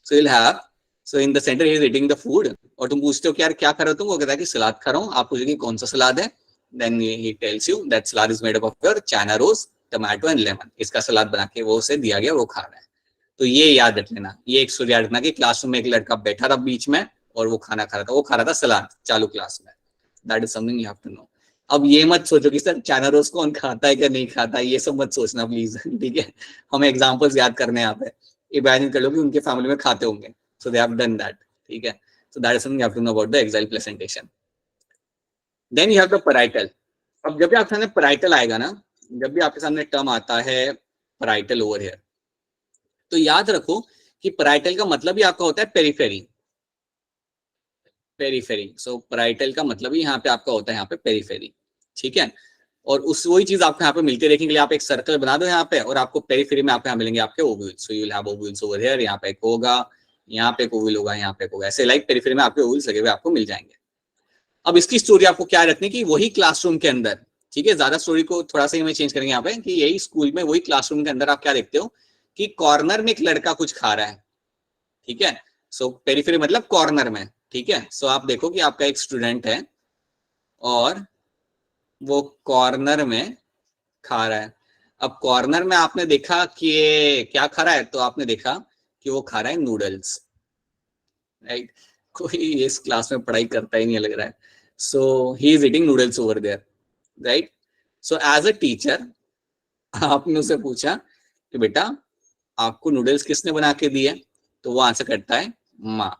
So you'll have, so in the center he is eating the food, और तुम पूछते हो कि यार क्या खा रहे हो तुम, वो कहता है कि सलाद खा रहा हूँ। आप पूछोगे कौन सा सलाद है, then he tells you that salad is made up of your china rose, tomato and lemon। इसका सलाद बना के वो उसे दिया गया, वो खा रहा है। तो ये याद रख लेना, ये एक स्टोरी याद रखना कि क्लासरूम में एक लड़का बैठा था बीच में और वो खाना खा रहा था, वो खा रहा था सलाद चालू क्लास में। That is something you have to know. अब ये मत सोचो कि सर चाइना रोज कौन खाता है क्या नहीं खाता है, ये सब मत सोचना प्लीज, ठीक है। हमें एग्जांपल्स याद करने हैं यहाँ पे। इमेजिन कर लो कि उनके फैमिली में खाते होंगे, so they have done that, ठीक है। So that is something you have to know about the axile presentation. Then you have the parietal. अब जब भी आपके सामने पैराइटल आएगा ना, जब भी आपके सामने टर्म आता है पैराइटल ओवर हियर, तो याद रखो कि पैराइटल का मतलब ही आपका होता है पेरिफेरी, पेरिफेरी। सो पैराइटल का मतलब ही यहाँ पे आपका होता है यहाँ पे पेरिफेरी, ठीक है। और उस वही चीज आपको यहाँ पे मिलती है देखने के लिए। आप एक सर्कल बना दो यहाँ पे, और आपको पेरिफेरी में आपको यहाँ मिलेंगे आपके ovules. So you will have ovules over here, यहाँ पे एक होगा, यहाँ पे एक ओव्यूल होगा, यहाँ पे एक होगा, ऐसे लाइक पेरिफेरी में आपके ओव्यूल्स लगे हुए आपको मिल जाएंगे। अब इसकी स्टोरी आपको क्या रखनी कि वही क्लासरूम के अंदर, ठीक है। ज्यादा स्टोरी को थोड़ा सा हमें चेंज करेंगे यहाँ पे कि यही स्कूल में वही क्लासरूम के अंदर आप क्या देखते हो कि कॉर्नर में एक लड़का कुछ खा रहा है, ठीक है। सो पेरिफेरी मतलब कॉर्नर में, ठीक है। सो आप देखो कि आपका एक स्टूडेंट है और वो कॉर्नर में खा रहा है। अब कॉर्नर में आपने देखा कि क्या खा रहा है, तो आपने देखा कि वो खा रहा है नूडल्स, राइट। कोई इस क्लास में पढ़ाई करता ही नहीं लग रहा है। So he is eating noodles over there, right. So as a teacher आपने उसे पूछा कि बेटा आपको नूडल्स किसने बना के दिए, तो वो आंसर करता है माँ,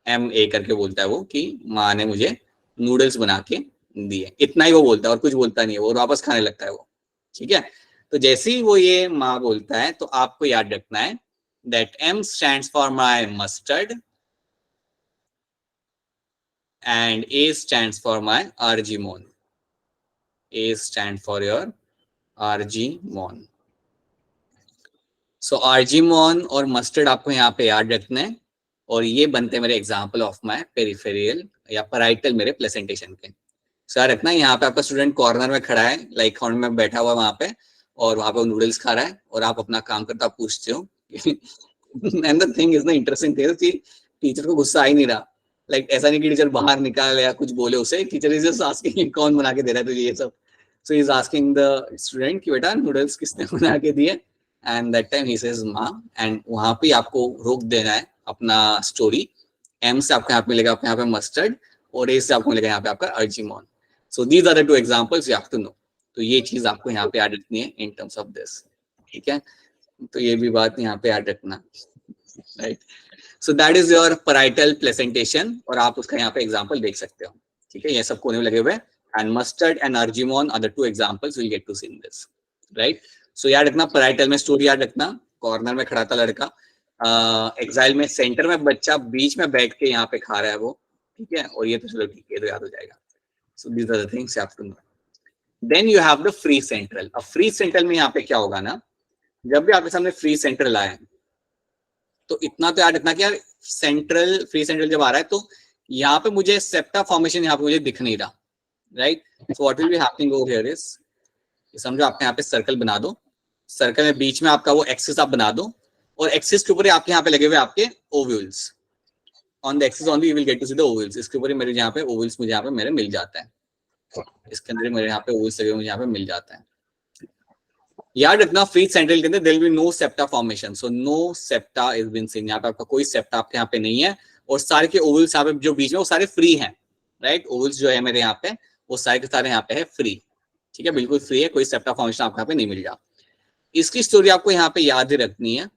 MA करके बोलता है वो कि माँ ने मुझे नूडल्स बना के दिए। इतना ही वो बोलता है और कुछ बोलता नहीं है, वो वापस खाने लगता है वो, ठीक है। तो जैसे ही वो ये माँ बोलता है तो आपको याद रखना है that M stands for my mustard and A stands for my argemone. A stands for your argemone. So argemone और mustard आपको यहाँ पे याद रखना है, और ये बनते हैं मेरे एग्जाम्पल ऑफ माई पेरिफेरियल या पैराइटल मेरे प्रेजेंटेशन के। सर रखना यहाँ पे आपका स्टूडेंट कॉर्नर में खड़ा है, लाइक कॉर्नर में बैठा हुआ वहां पे, और वहां पे वो नूडल्स खा रहा है और आप अपना काम करते आप पूछते हो। एंड द थिंग इज ना इंटरेस्टिंग थिंग कि टीचर को गुस्सा आ ही नहीं रहा, लाइक ऐसा नहीं कि टीचर बाहर निकाल या कुछ बोले उसे, टीचर इज जस्ट आस्किंग कौन बना के दे रहा है तुझे ये सब। So is asking the student कि बेटा नूडल्स किसने बना के दिए, and that time he says माँ, एंड वहां पे आपको रोक देना है अपना स्टोरी। एम से आपको यहाँ पे मिलेगा आपको यहाँ पे मस्टर्ड, और ए से आपको मिलेगा यहाँ पे आपका argemone. So these are the two examples you have to know. तो ये चीज आपको यहाँ पे याद रखनी है इन टर्म्स ऑफ दिस, ठीक है। तो ये भी बात यहाँ पे याद रखना, right. So that is your parietal placentation, और आप उसका यहाँ पे एग्जांपल देख सकते हो, ठीक है। ये सब कोने में लगे हुए, and mustard and argemone are the two examples will get to see in this, right. सो याद रखना पैराइटल में स्टोरी याद रखना, कॉर्नर में खड़ा था लड़का, एग्जाइल में सेंटर में बच्चा बीच में बैठ के यहाँ पे खा रहा है वो, ठीक है। और ये तो चलो ठीक है, तो याद हो जाएगा। So these are the things you have to know. Then you have the free central. अब फ्री सेंट्रल में यहाँ पे क्या होगा ना, जब भी आपके सामने फ्री सेंट्रल आए तो इतना तो याद रखना कि यार सेंट्रल, फ्री सेंट्रल जब आ रहा है तो यहाँ पे मुझे सेप्टा फॉर्मेशन यहाँ पे मुझे दिख नहीं रहा, right. So what will be happening over here is, समझो आपने यहाँ पे सर्कल बना दो, सर्कल में बीच में आपका वो एक्सिस आप बना दो, और एक्सिस के ऊपर आपके यहाँ पे लगे हुए आपके ovules. On the axis only you will get to see the ovules. इसके ऊपर मेरे यहाँ पे ओव्यूल्स मुझे यहाँ पे मेरे मिल जाता है, इसके अंदर मेरे यहाँ पे ओव्यूल्स लगे मुझे यहाँ पे मिल जाता है। याद रखना फ्री सेंट्रल के अंदर there will be no septa formation, so no septa is been seen. यहाँ पे आपका कोई सेप्टा आपके यहाँ पे नहीं है, और सारे के ओवल्स यहाँ पे जो बीच में वो सारे फ्री हैं, राइट। ओवल्स जो है मेरे यहाँ पे वो सारे के सारे यहाँ पे है फ्री, ठीक है, बिल्कुल फ्री है, कोई सेप्टा फॉर्मेशन आपको यहाँ पे नहीं मिल रहा। इसकी स्टोरी आपको यहाँ पे याद ही रखनी है।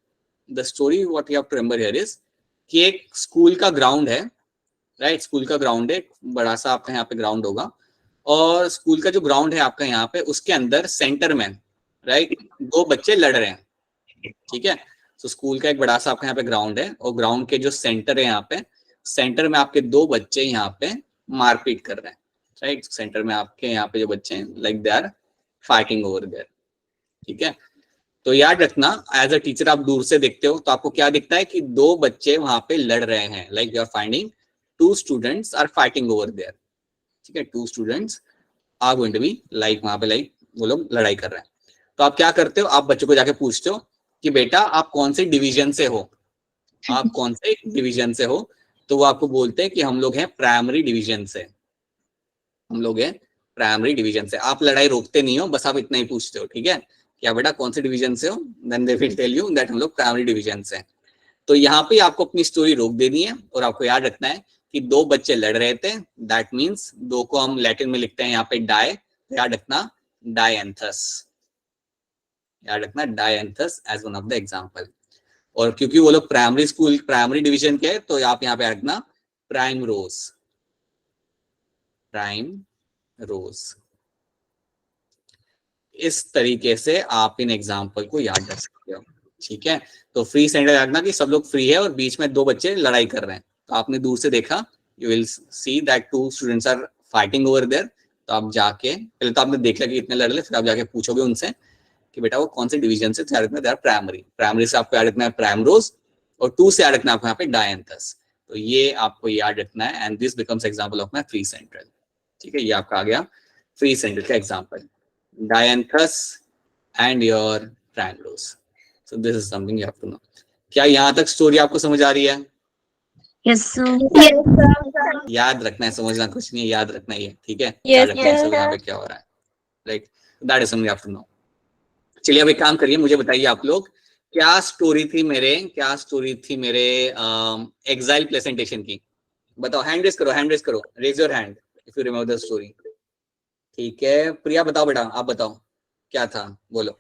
The story what you have to remember here is कि एक स्कूल का ग्राउंड है, राइट। स्कूल का ग्राउंड है, बड़ा सा आपका यहाँ पे ग्राउंड होगा, और स्कूल का जो ग्राउंड है आपका यहाँ पे उसके अंदर सेंटर में, राइट, दो बच्चे लड़ रहे हैं, ठीक है। तो स्कूल का एक बड़ा सा आपका यहाँ पे ग्राउंड है, और ग्राउंड के जो सेंटर है यहाँ पे, सेंटर में आपके दो बच्चे यहाँ पे मारपीट कर रहे हैं, राइट। सेंटर में आपके यहाँ पे जो बच्चे हैं like they are fighting over there, ठीक है। तो याद रखना एज अ टीचर आप दूर से देखते हो तो आपको क्या दिखता है कि दो बच्चे वहां पे लड़ रहे हैं, like you are finding two students are fighting over there, ठीक है। Two students are going to be like वहां पे लाइक वो लोग लड़ाई कर रहे हैं। तो आप क्या करते हो, आप बच्चों को जाके पूछते हो कि बेटा आप कौन से डिवीजन से हो, आप कौन से डिवीजन से हो, तो वो आपको बोलते हैं कि हम लोग हैं प्राइमरी डिवीजन से, हम लोग हैं प्राइमरी डिवीजन से। आप लड़ाई रोकते नहीं हो, बस आप इतना ही पूछते हो, ठीक है, क्या बेटा कौन से डिवीजन से हो, then they will tell you that हम लोग प्राइमरी डिवीजन से। तो यहाँ पे आपको अपनी स्टोरी रोक देनी है, और आपको याद रखना है कि दो बच्चे लड़ रहे थे, दैट मीन्स दो को हम लैटिन में लिखते हैं यहाँ पे डाई, याद रखना डायंथस, याद रखना Dianthus as one of the example. और क्योंकि वो लोग प्राइमरी स्कूल प्राइमरी डिवीजन के, तो आप यहाँ पे रखना प्राइम रोज, प्राइम रोज। इस तरीके से आप इन एग्जाम्पल को याद रख सकते हो, ठीक है। तो फ्री सेंटर रखना कि सब लोग फ्री है और बीच में दो बच्चे लड़ाई कर रहे हैं, तो आपने दूर से देखा, you will see that two students are fighting over there. तो आप जाके पहले तो आपने देख लिया कि इतने लड़ रहे, फिर आप जाके पूछोगे उनसे कि बेटा वो कौन से डिवीजन से, तो याद रखना दे आर प्राइमरी, प्राइमरी से आपको याद रखना है प्राइम रोज, और टू से याद रखना आपको यहाँ पे डायंथस। तो ये आपको याद रखना है, and this becomes example of my free central, ठीक है। ये आपका आ गया फ्री सेंट्रल का example, Dianthus and your primrose. So this is something you have to know. क्या यहाँ तक स्टोरी आपको समझ आ रही है? यस याद रखना है, समझना कुछ नहीं है, याद रखना ही है, ठीक है। Yes, याद रखना है sir. यहाँ पे क्या हो रहा है, right, that is something you have to know. चलिए अब एक काम करिए, मुझे बताइए आप लोग क्या स्टोरी थी मेरे एग्जाइल प्रेजेंटेशन की, बताओ, हैंड रेज करो, raise your hand if you remember the story. ठीक है, प्रिया बताओ बेटा, आप बताओ क्या था, बोलो।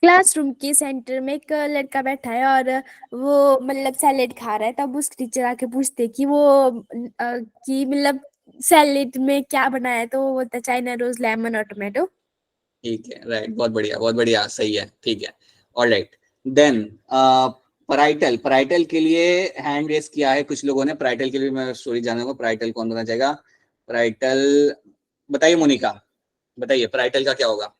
क्लासरूम के सेंटर में एक लड़का बैठा है और वो मतलब सैलेड खा रहा है। तब उसकी टीचर आके पूछते कि वो कि मतलब सैलेड में क्या बनाया है, तो वो बोलता चाइना रोज, लेमन और टोमेटो। ठीक है, राइट, बहुत बढ़िया, सही है, ठीक है, ऑलराइट। देन पैराइटल के लिए हैंड रेस किया है कुछ लोगों ने, पैराइटल के लिए मैं स्टोरी जानूंगा, पैराइटल कौन बनना चाहेगा? पैराइटल बताइए, मोनिका बताइए, पैराइटल का क्या होगा?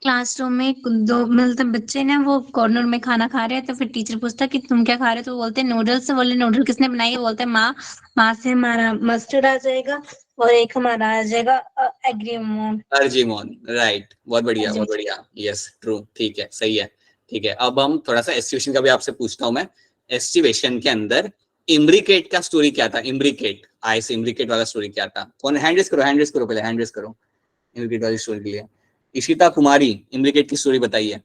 क्लासरूम में दो मतलब बच्चे ना वो कॉर्नर में खाना खा रहे हैं, तो फिर टीचर पूछता कि तुम क्या खा रहे हो, तो बोलते हैं नूडल्स। बोले नूडल किसने बनाई है? बोलते हैं माँ से हमारा मस्टर्ड आ जाएगा और एक हमारा आ जाएगा एग्रीमोन। अर्जिमोन, राइट, बहुत बढ़िया, यस ट्रू, ठीक है, सही है, ठीक है। अब हम थोड़ा सा एस्टिवेशन का भी आपसे पूछता हूँ मैं। एस्टिवेशन के अंदर इम्ब्रिकेट का स्टोरी क्या था? इम्ब्रिकेट, आई से इम्ब्रिकेट वाला स्टोरी क्या था? कौन हैंड रेस करो पहले, हैंड रेस करो इम्ब्रिकेट वाली स्टोरी के लिए। इशिता कुमारी, इम्ब्रिकेट की स्टोरी बताइए।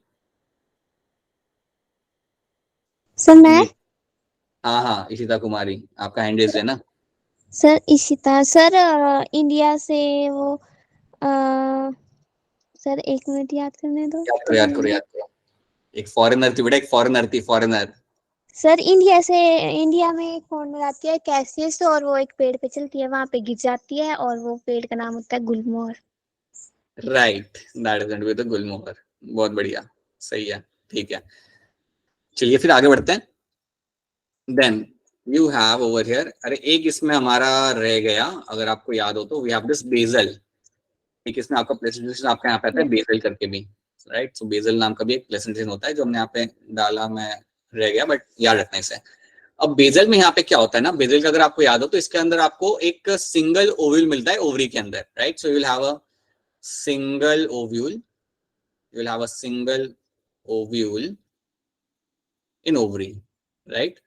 सर मैं हाँ हाँ, इशिता कुमारी, आपका हैंड रेज़ है ना? सर इशिता सर इंडिया से वो सर 1 मिनट याद करने दो। याद करो याद करो याद करो, एक फॉरेनर थी बेटा, एक फॉरेनर थी, फॉरेनर। सर इंडिया में एक फॉरेनर आती है कैसियस, और वो एक पेड़ पे चलती है, वहां पे गिर जाती है, और वो पेड़ का नाम होता है gulmohar. Right, that is going to be the gulmohar. बहुत बढ़िया, सही है, ठीक है। चलिए फिर आगे बढ़ते हैं। Then you have over here, अरे एक इसमें हमारा रह गया, अगर आपको याद हो तो, वी हैव दिस बेजल। एक इसमें आपका प्रेजेंटेशन आपका यहाँ पे आता है बेजल करके भी, राइट। सो बेजल नाम का भी एक प्रेजेंटेशन होता है जो हमने यहाँ पे डाला, मैं रह गया, बट याद रखना इसे। अब बेजल में यहाँ पे क्या होता है ना, बेजल का अगर आपको याद हो तो इसके अंदर आपको एक सिंगल ओव्यूल मिलता है ओवरी के अंदर, right. So you will have a single ovule, you will have a single ovule in ovary, right.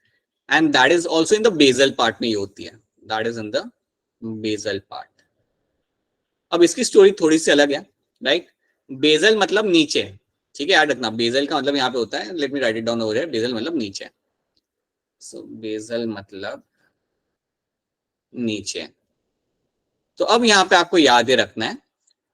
And that is also in the basal part में ये होती है, that is in the basal part. अब इसकी स्टोरी थोड़ी सी अलग है, राइट। बेजल मतलब नीचे, ठीक है, याद रखना बेजल का मतलब यहाँ पे होता है, let me write it down over here, basal मतलब नीचे। सो बेजल मतलब नीचे। तो अब यहाँ पे आपको याद रखना है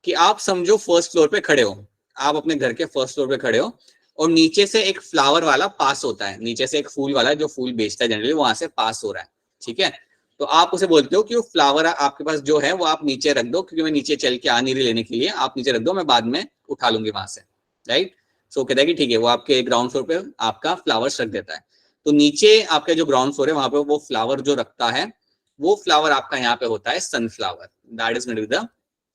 कि आप समझो फर्स्ट फ्लोर पे खड़े हो, आप अपने घर के फर्स्ट फ्लोर पे खड़े हो, और नीचे से एक फ्लावर वाला पास होता है, नीचे से एक फूल वाला जो फूल बेचता है जनरली, वहां से पास हो रहा है, ठीक है। तो आप उसे बोलते हो कि वो फ्लावर आपके पास जो है वो आप नीचे रख दो, क्योंकि मैं नीचे चल के आ नहीं रही लेने के लिए, आप नीचे रख दो, मैं बाद में उठा लूंगी वहां से, राइट। सो कहता है कि ठीक है, वो आपके ग्राउंड फ्लोर पे आपका फ्लावर्स रख देता है। तो नीचे आपका जो ग्राउंड फ्लोर है वहां पे वो फ्लावर जो रखता है, वो फ्लावर आपका यहाँ पे होता है sunflower, that is the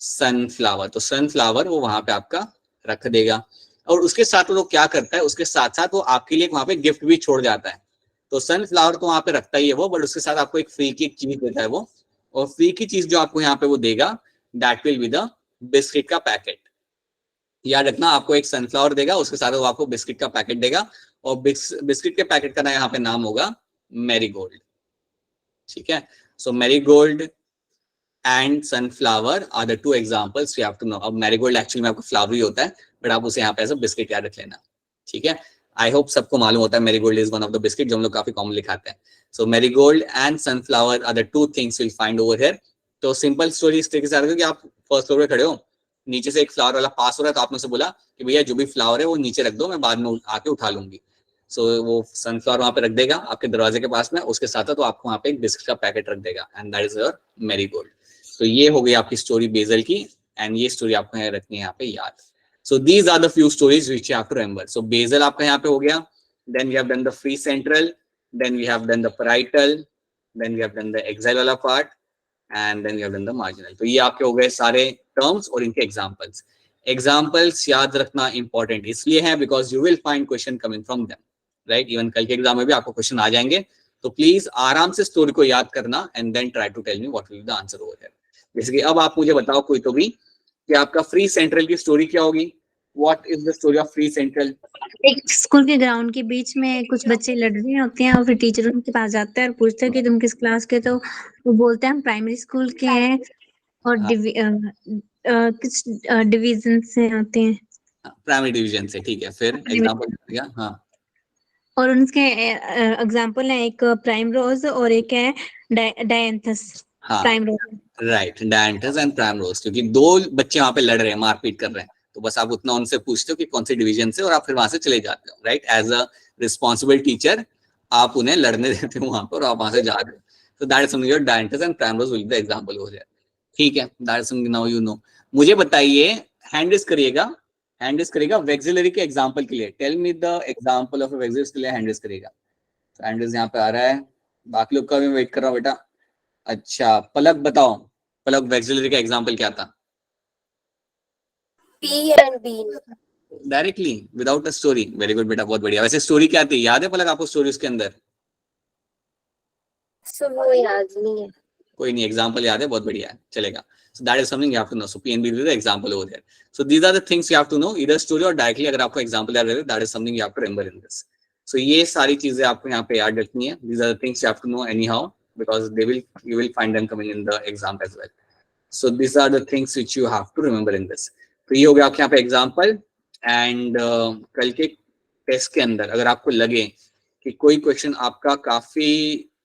sunflower. तो सनफ्लावर वो वहां पे आपका रख देगा, और उसके साथ वो क्या करता है, उसके साथ साथ वो आपके लिए वहां पे गिफ्ट भी छोड़ जाता है। तो सनफ्लावर तो वहां पे रखता ही है वो, बट उसके साथ आपको एक फ्री की एक चीज देता है वो, और फ्री की चीज जो आपको यहाँ पे वो देगा, that will be the biscuit का पैकेट। याद रखना, आपको एक सनफ्लावर देगा, उसके साथ वो आपको बिस्किट का पैकेट देगा, और बिस्किट के पैकेट का ना यहाँ पे नाम होगा मैरीगोल्ड, ठीक है। So marigold and sunflower are the two examples we have to know. अब मैरीगोल्ड एक्चुअली में आपका फ्लावर ही होता है, बट आप उसे यहाँ पे एज अ बिस्किट याद रख लेना, ठीक है। आई होप सबको मालूम होता है Marigold is one of the biscuit जो हम लोग काफी कॉमनली खाते हैं। So marigold and sunflower are the two things will find over here. तो सिंपल स्टोरी इस तरीके से आ रही है कि आप फर्स्ट फ्लोर पे खड़े हो, नीचे से एक फ्लावर वाला पास हो रहा है, तो आपने उसे बोला कि भैया जो भी फ्लावर है वो नीचे रख दो, मैं बाद में आके उठा लूंगी। सो वो सनफ्लावर वहां पे रख देगा आपके दरवाजे के पास में, उसके साथ तो आपको वहां पे एक बिस्किट का पैकेट रख देगा, and that is your marigold. तो ये हो गई आपकी स्टोरी बेजल की, एंड ये स्टोरी आपको यहाँ रखनी है यहाँ पे याद। So these are the few stories which you have to remember. So basal आपका यहाँ पे हो गया, then we have done the free central, then we have done the parietal, then we have done the axile वाला part, and then we have done the marginal. तो ये आपके हो गए सारे टर्म्स और इनके एग्जांपल्स। एग्जांपल्स याद रखना इंपॉर्टेंट इसलिए है because you will find question coming from them, right. Even कल के एग्जाम में भी आपको क्वेश्चन आ जाएंगे, तो प्लीज आराम से स्टोरी को याद करना, and then try to tell me what will be the answer over here. जैसे कि अब आप मुझे बताओ कोई तो भी कि आपका फ्री सेंट्रल की स्टोरी क्या होगी, what is the story of free central. एक स्कूल के ग्राउंड के बीच में कुछ बच्चे लड़ रहे होते हैं और फिर टीचर उनके पास जाता है और पूछता है कि तुम किस क्लास के, तो वो बोलते हैं हम प्राइमरी स्कूल के हैं और किस डिवीजन से आते हैं, प्राइमरी डिवीजन से, ठीक है। फिर एग्जांपल दिया, हाँ। और उनके एग्जाम्पल है एक प्राइम रोज और एक है डायंथस। हाँ primrose, right, dianthus and primrose, क्योंकि दो बच्चे वहां पे लड़ रहे हैं, मारपीट कर रहे हैं, तो बस आप उतना उनसे पूछते हो कि कौन सी डिवीजन से, और आप फिर वहां से चले जाते हो, right. As a responsible teacher आप उन्हें लड़ने देते हो वहां पर, और आप वहां से जा रहे हो। So that is something your Dianthus and primrose will be the example हो जाए, ठीक है। That is something now you know. मुझे बताइए, हैंड रेज करिएगा, हैंड रेज करिएगा वेक्सिलरी के एग्जांपल के लिए। Tell me the example of vexillary के लिए हैंड रेज करिएगा। तो हैंड रेज यहाँ पे आ रहा है, बाकी लोग का भी वेट कर रहा हूँ बेटा। अच्छा पलक बताओ, पलक वेक्सिलरी का एग्जांपल क्या था। P and be directly without a story, very good बेटा, बहुत बढ़िया। वैसे स्टोरी क्या थी, याद है पलक आपको स्टोरी उसके अंदर? सब वो याद नहीं है। कोई नहीं, एग्जांपल याद है, बहुत बढ़िया है, चलेगा। So that is something you have to know. So P and B is the example over there. So these are the things you have to know, either story or directly. अगर आपको example याद है, that is something you have to remember in this. So ये सारी चीजें आपको यहाँ पे याद रखनी है. These are the things you have to know anyhow because you will find them coming in the exam as well. So these are the things which you have to remember in this. तो ये हो गया आपके यहाँ पे example, and कल के टेस्ट के अंदर अगर आपको लगे कि कोई क्वेश्चन आपका काफी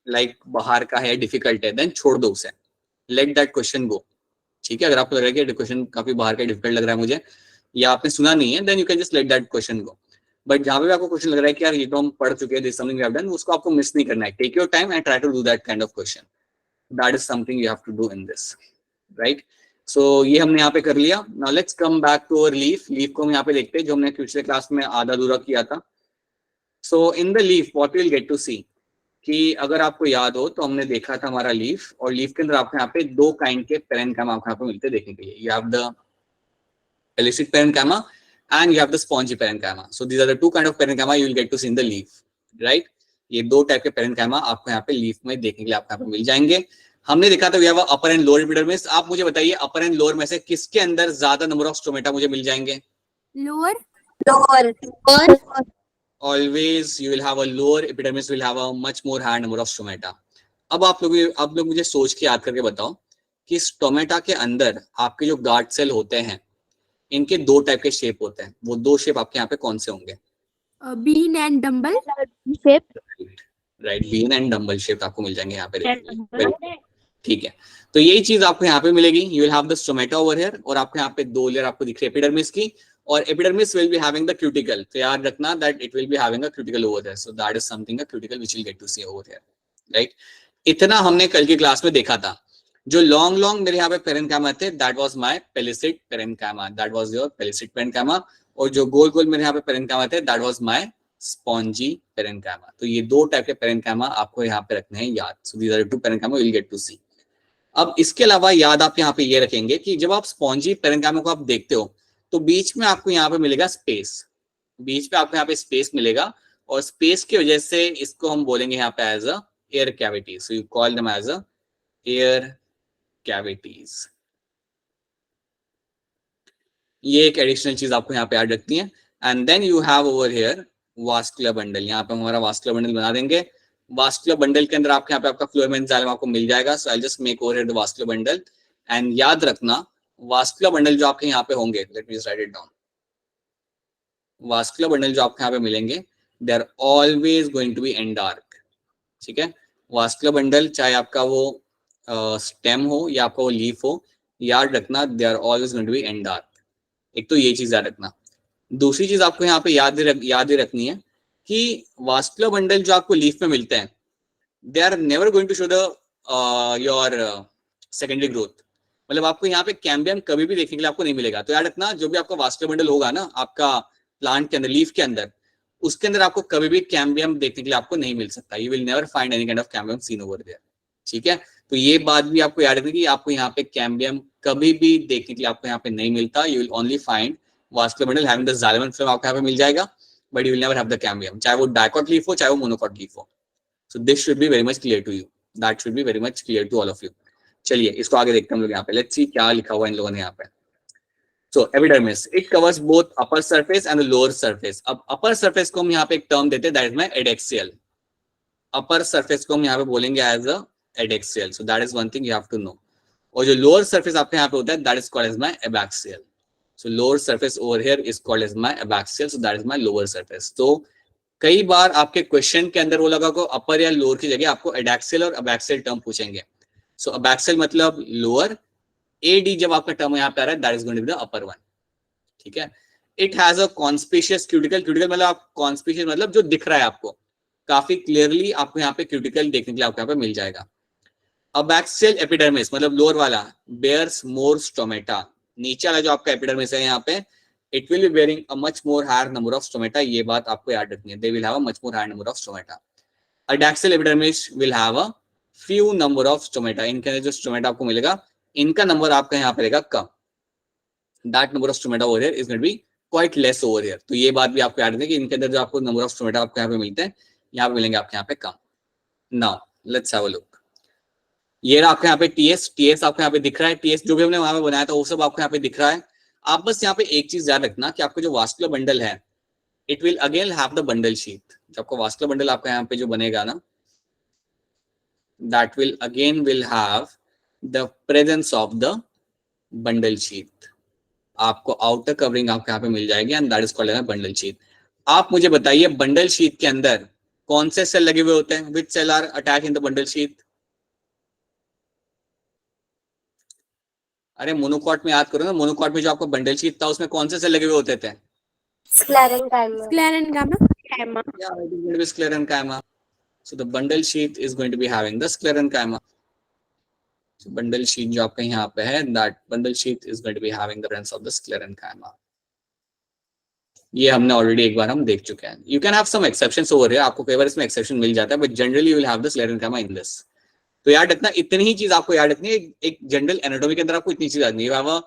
लाइक बाहर का है, डिफिकल्ट है, देन छोड़ दो उसे, लेट दैट क्वेश्चन गो। ठीक है, अगर आपको लग रहा है कि क्वेश्चन काफी बाहर का डिफिकल्ट लग रहा है मुझे, या आपने सुना नहीं है, then you can just let that question go. But जहां पे आपको क्वेश्चन लग रहा है कि यार ये तो हम पढ़ चुके हैं, this something we have done, उसको आपको मिस नहीं करना है। Take your time and try to do that kind of question, that is something you have to do in this, right. सो ये हमने यहाँ पे कर लिया। Now let's come back to our leaf. Leaf को हम यहाँ पे देखते हैं, जो हमने पिछले क्लास में आधा अधूरा किया था। So in the leaf what will get to see, कि अगर आपको याद हो तो हमने देखा था हमारा लीफ, और लीफ के अंदर आपको यहाँ पे दो काइंड के पेरेन्काइमा आपको यहाँ पे मिलते देखने के लिए। You have the pellucid parenchyma and you have the spongy parenchyma. So these are the two kind of parenchyma you will get to see in the leaf, right? ये दो टाइप के पेरेंकाइमा आपको यहाँ पे लीफ में देखने के लिए आपको यहाँ पे मिल जाएंगे। हमने देखा था we have upper and lower epidermis. आप मुझे बताइए अपर एंड लोअर में से किसके अंदर ज्यादा नंबर ऑफ स्टोमेटा मुझे मिल जाएंगे? Lower. Always you will have a lower epidermis will have a much more higher number of stomata. अब आप लोग मुझे सोच के याद करके बताओ कि स्टोमेटा के अंदर आपके जो गार्ड सेल होते हैं, इनके दो टाइप के शेप होते हैं। वो दो शेप आपके यहाँ पे कौन से होंगे? Bean and dumbbell shape. Right, bean and dumbbell shape आपको मिल जाएंगे यहाँ पे। ठीक है, तो यही चीज आपको यहाँ पे मिलेगी। You will have the stomata over here, और आपको यहाँ पे दो लेयर आपको दिख रही है एपिडर्मिस की, और epidermis will be having the cuticle. तो याद रखना that it will be having a cuticle over here, so that is something a cuticle which will get to see over here, right. इतना हमने कल की क्लास में देखा था। जो लॉन्ग लॉन्ग मेरे यहाँ पे पेरेंकाइमा थे, that was my palisade parenchyma, that was your palisade parenchyma. और जो गोल गोल मेरे यहाँ पे पेरेंकाइमा थे, that was my spongy parenchyma. तो ये दो टाइप के पेरेंकाइमा आपको यहाँ पे रखने हैं याद। So these are two parenchyma will get to see. अब इसके अलावा याद आप यहाँ पे ये रखेंगे कि जब आप स्पॉन्जी पेरेंकाइमा को आप देखते हो तो बीच में आपको यहाँ पे मिलेगा स्पेस, बीच में आपको यहाँ पे स्पेस मिलेगा, और स्पेस की वजह से इसको हम बोलेंगे यहाँ पे as a air cavity. So you call them as a air cavities. ये एक एडिशनल चीज आपको यहाँ पे याद रखनी है। And then you have over here vascular bundle. यहाँ पे हमारा वास्कुलर बंडल बना देंगे। वास्कुलर बंडल के अंदर आपके यहाँ पे आपका फ्लोएम एंजाइम आपको मिल जाएगा। So I just make over here the vascular bundle. And याद रखना वास्कुलर बंडल जो आपके यहाँ पे होंगे, let me just write it down. Vascular bundle जो आपको यहाँ पे मिलेंगे, they are always going to be endarch. ठीक है, वास्कुलर बंडल चाहे आपका वो स्टेम हो या आपका वो लीफ हो, याद रखना they are always going to be endarch. एक तो ये चीज याद रखना। दूसरी चीज आपको यहाँ पे याद ही रखनी है कि वास्कुलर बंडल जो आपको लीफ में मिलते हैं, they are never going to show the your secondary growth. मतलब आपको यहाँ पे कैम्बियम कभी भी देखने के लिए आपको नहीं मिलेगा। तो याद रखना जो भी आपका वास्कुलर बंडल होगा ना आपका प्लांट के अंदर, लीफ के अंदर, उसके अंदर आपको कभी भी कैम्बियम देखने के लिए आपको नहीं मिल सकता। You will never find any kind of cambium seen over there. ठीक है, तो ये बात भी आपको याद रखनी कि आपको यहाँ पे कैम्बियम कभी भी देखने के लिए आपको यहाँ पे नहीं मिलता। You will only find vascular bundle having the xylem phloem आपको यहाँ पे मिल जाएगा, but you will never have the cambium, चाहे वो डाइकॉट लीफ हो चाहे वो मोनोकॉट लीफ हो। So this should be very much clear to you, that should be very much clear to all of you. चलिए इसको आगे देखते हैं हम लोग यहाँ पे। लेट्स सी क्या लिखा हुआ है इन लोगों ने यहाँ पे। So epidermis, it covers both upper surface and lower surface. अब अपर सरफेस को हम यहाँ पे एक टर्म देते हैं, that is my adaxial. Upper surface को हम यहाँ पे बोलेंगे as a adaxial. So that is one thing you have to know. और जो लोअर सरफेस आपके यहाँ पे होता है, that is called as my abaxial. So lower surface over here is called as my abaxial, so that is my lower surface. तो कई बार आपके क्वेश्चन के अंदर वो लगा को अपर या लोअर की जगह आपको एडेक्सियल और एबैक्सियल टर्म पूछेंगे। सो एबैक्सियल मतलब लोअर, एडी जब आपका टर्म यहाँ पे आ रहा है, that is going to be the upper one. ठीक है, it has a conspicuous cuticle. Cuticle मतलब आप कॉन्स्पिशियस मतलब जो दिख रहा है आपको काफी क्लियरली, आपको यहाँ पे क्यूटिकल देखने के लिए आपको यहाँ पे मिल जाएगा। अबैक्सियल एपिडर्मिस मतलब लोअर वाला बेयर्स मोर स्टोमेटा। नीचे वाला जो आपका एपिडर्मिस है यहाँ पे, it will be bearing a much more higher number of stomata. ये बात आपको याद रखनी है, they will have a much more higher number of stomata. Adaxial epidermis will have a few number of stomata. इनके अंदर जो स्टोमेटा आपको मिलेगा, इनका नंबर आपका यहाँ पे रहेगा कम। That number of stomata over here is going to be quite less over here. तो ये बात भी आपको याद रखनी है कि इनके अंदर जो आपको नंबर ऑफ स्टोमेटा आपको यहाँ पे मिलते हैं, यहाँ पे मिलेंगे आपके यहाँ पे कम। Now let's have a look. ये रहा आपके यहाँ पे टीएस। टीएस आपको यहाँ पे दिख रहा है। टीएस जो भी हमने वहां पे बनाया था वो सब आपको यहाँ पे दिख रहा है। आप बस यहाँ पे एक चीज याद रखना कि आपको जो वास्कुलर बंडल है, it will again have the bundle sheet. जो आपको वास्कुलर बंडल आपका यहाँ पे जो बनेगा ना, that will again will have the presence of the bundle sheath। आपको आउटर कवरिंग आपको यहाँ पे मिल जाएगी, and that is called as bundle sheath. आप मुझे बताइए बंडल शीट के अंदर कौन से सेल लगे हुए होते हैं? Which cell are attach in the bundle sheath? अरे मोनोकॉट में याद करो ना, मोनोकॉट में जो आपका बंडल शीट था उसमें कौन से सेल लगे हुए होते थे? Sclerenchyma. Sclerenchyma. Yeah, it is going to be sclerenchyma. So the bundle sheath is going to be having the sclerenchyma. So bundle sheath जो आपका यहाँ पे है, that bundle sheath is going to be having the presence of the sclerenchyma. ये हमने ऑलरेडी एक बार हम देख चुके हैं. You can have some exceptions over here. आपको कई बार इसमें exception मिल जाता है, but generally you will have the sclerenchyma in this. तो याद रखना, इतनी ही चीज आपको याद रखनी है. एक जनरल एनाटॉमी के अंदर आपको इतनी चीज याद नहीं है.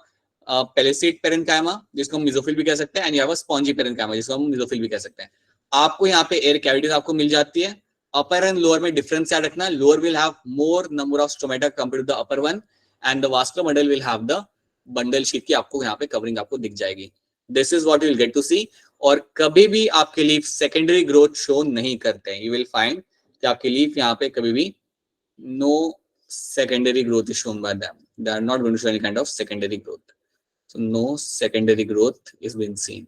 पेलिसेड पेरेन्काइमा जिसको हम मिजोफिल भी कह सकते हैं, and you have a spongy parenchyma जिसको हम मिजोफिल भी कह सकते हैं. आपको यहाँ पे एयर कैविटीज आपको मिल जाती है. अपर एंड लोअर में डिफरेंस याद रखना. Lower will have more number of stomata compared to the upper one, and the vascular bundle will have the bundle sheath की आपको यहाँ पे कवरिंग आपको दिख जाएगी. This is what you will get to see. और कभी भी आपके लीफ सेकेंडरी ग्रोथ शो नहीं करते हैं. यू विल फाइंड कि आपके लीफ यहाँ पे कभी भी no secondary growth is shown by them. They are not going to show any kind of secondary growth. So no secondary growth is being seen.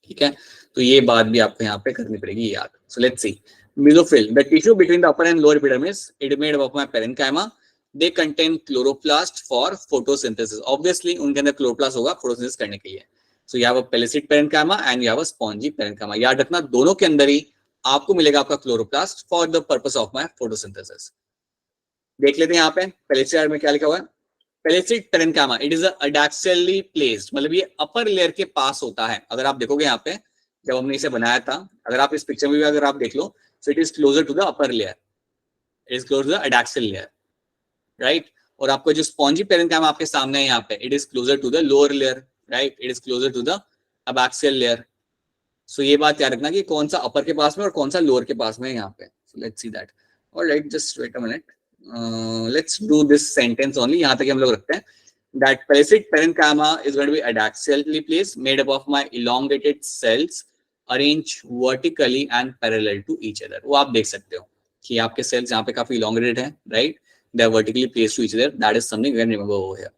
ठीक है, तो ये बात भी आपको यहाँ पे करनी पड़ेगी याद. So let's see. Mesophyll, the tissue between the upper and lower epidermis, it is made up of my parenchyma. They contain chloroplast for photosynthesis. Obviously, उनके अंदर chloroplast होगा photosynthesis करने के लिए. So you have a pellucid parenchyma and you have a spongy parenchyma. याद रखना, दोनों के अंदर ही आपको मिलेगा आपका chloroplast for the purpose of my photosynthesis. देख लेते हैं यहाँ पे पेलिसेड में क्या लिखा हुआ है. Palisade parenchyma, it is adaxially placed, मतलब ये अपर लेयर के पास होता है. अगर आप देखोगे यहाँ पे जब हमने इसे बनाया था, अगर आप इस पिक्चर में भी अगर आप देख लो, so it is closer to the upper layer, it is closer to the adaxial layer, right. और आपको जो स्पॉन्जी पेरेन्काइमा आपके सामने है यहाँ पे, it is closer to the lower layer, right. It is closer to the abaxial layer. सो ये बात याद रखना कि कौन सा अपर के पास में और कौन सा लोअर के पास में है यहाँ पे. So let's see that. Alright, just wait a minute, let's do this sentence only. यहाँ तक हम लोग रखते हैं. That palisade parenchyma is going to be adaxially placed, made up of my elongated cells arrange vertically and parallel to each other. वो आप देख सकते हो कि आपके सेल्स यहाँ पे काफी इलोंगेटेड हैं, right. They are vertically placed to each other. That is something you can remember over here.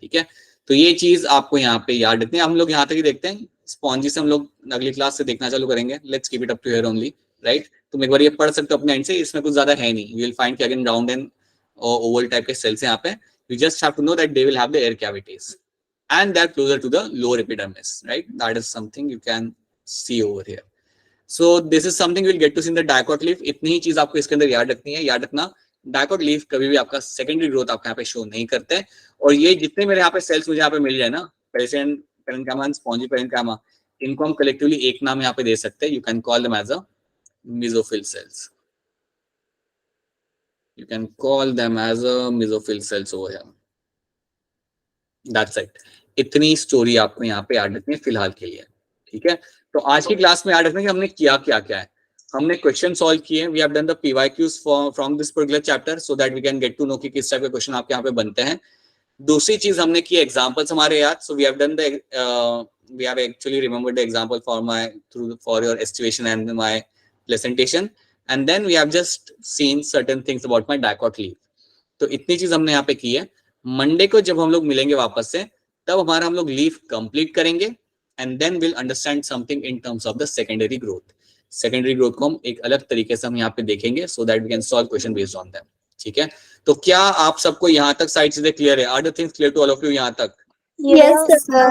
ठीक है, तो ये चीज आपको यहाँ पे याद रखनी है. हम लोग यहाँ तक ही देखते हैं. स्पॉन्जी से हम लोग अगली क्लास से देखना चालू करेंगे. Let's keep it up to here only, right. तुम एक बार ये पढ़ सकते हो अपने एंड से, इसमें कुछ ज्यादा है नहीं. यू विल फाइंड कि again round and oval type के सेल्स हैं यहाँ पे. You just have to know that they will have the air cavities and they are closer to the lower epidermis, right. That is something you can see over here. So this is something you will get to see in the dicot leaf. इतनी ही चीज आपको इसके अंदर याद रखनी है. याद रखना, डायकॉट लीफ कभी भी आपका सेकेंडरी ग्रोथ आपका यहाँ पे शो नहीं करते. और ये जितने मेरे यहाँ पे सेल्स मुझे यहाँ पे मिल जाए ना, पेलिसेड पेरेन्काइमा, स्पॉन्जी पेरेन्काइमा, इनको हम कलेक्टिवली एक नाम यहाँ पे दे सकते हैं. You can call them as a mesophyll cells. You can call them as a mesophyll cells over here. That's it. इतनी स्टोरी आपको यहाँ पे याद रखनी है फिलहाल के लिए. ठीक है, तो आज की क्लास में याद रखना कि हमने किया क्या क्या है. हमने क्वेश्चन सॉल्व किए. We have done the PYQs from this particular chapter so that we can get to know कि किस टाइप के क्वेश्चन आपके यहाँ पे बनते हैं. दूसरी चीज हमने की एग्जांपल्स हमारे याद. So we have done the we have actually remembered the example for your estimation and my presentation, and then we have just seen certain things about my dicot leaf. तो इतनी चीज हमने यहाँ पे की है. मंडे को जब हम लोग मिलेंगे वापस से, तब हमारा हम लोग लीफ कंप्लीट करेंगे, and then we'll understand something in terms of the secondary growth. secondary growth को हम एक अलग तरीके से हम यहाँ पे देखेंगे so that we can solve question based on them. ठीक है, तो क्या आप सबको यहाँ तक सारी चीजें क्लियर है? Are the things clear to all of you यहाँ तक? Yes, sir.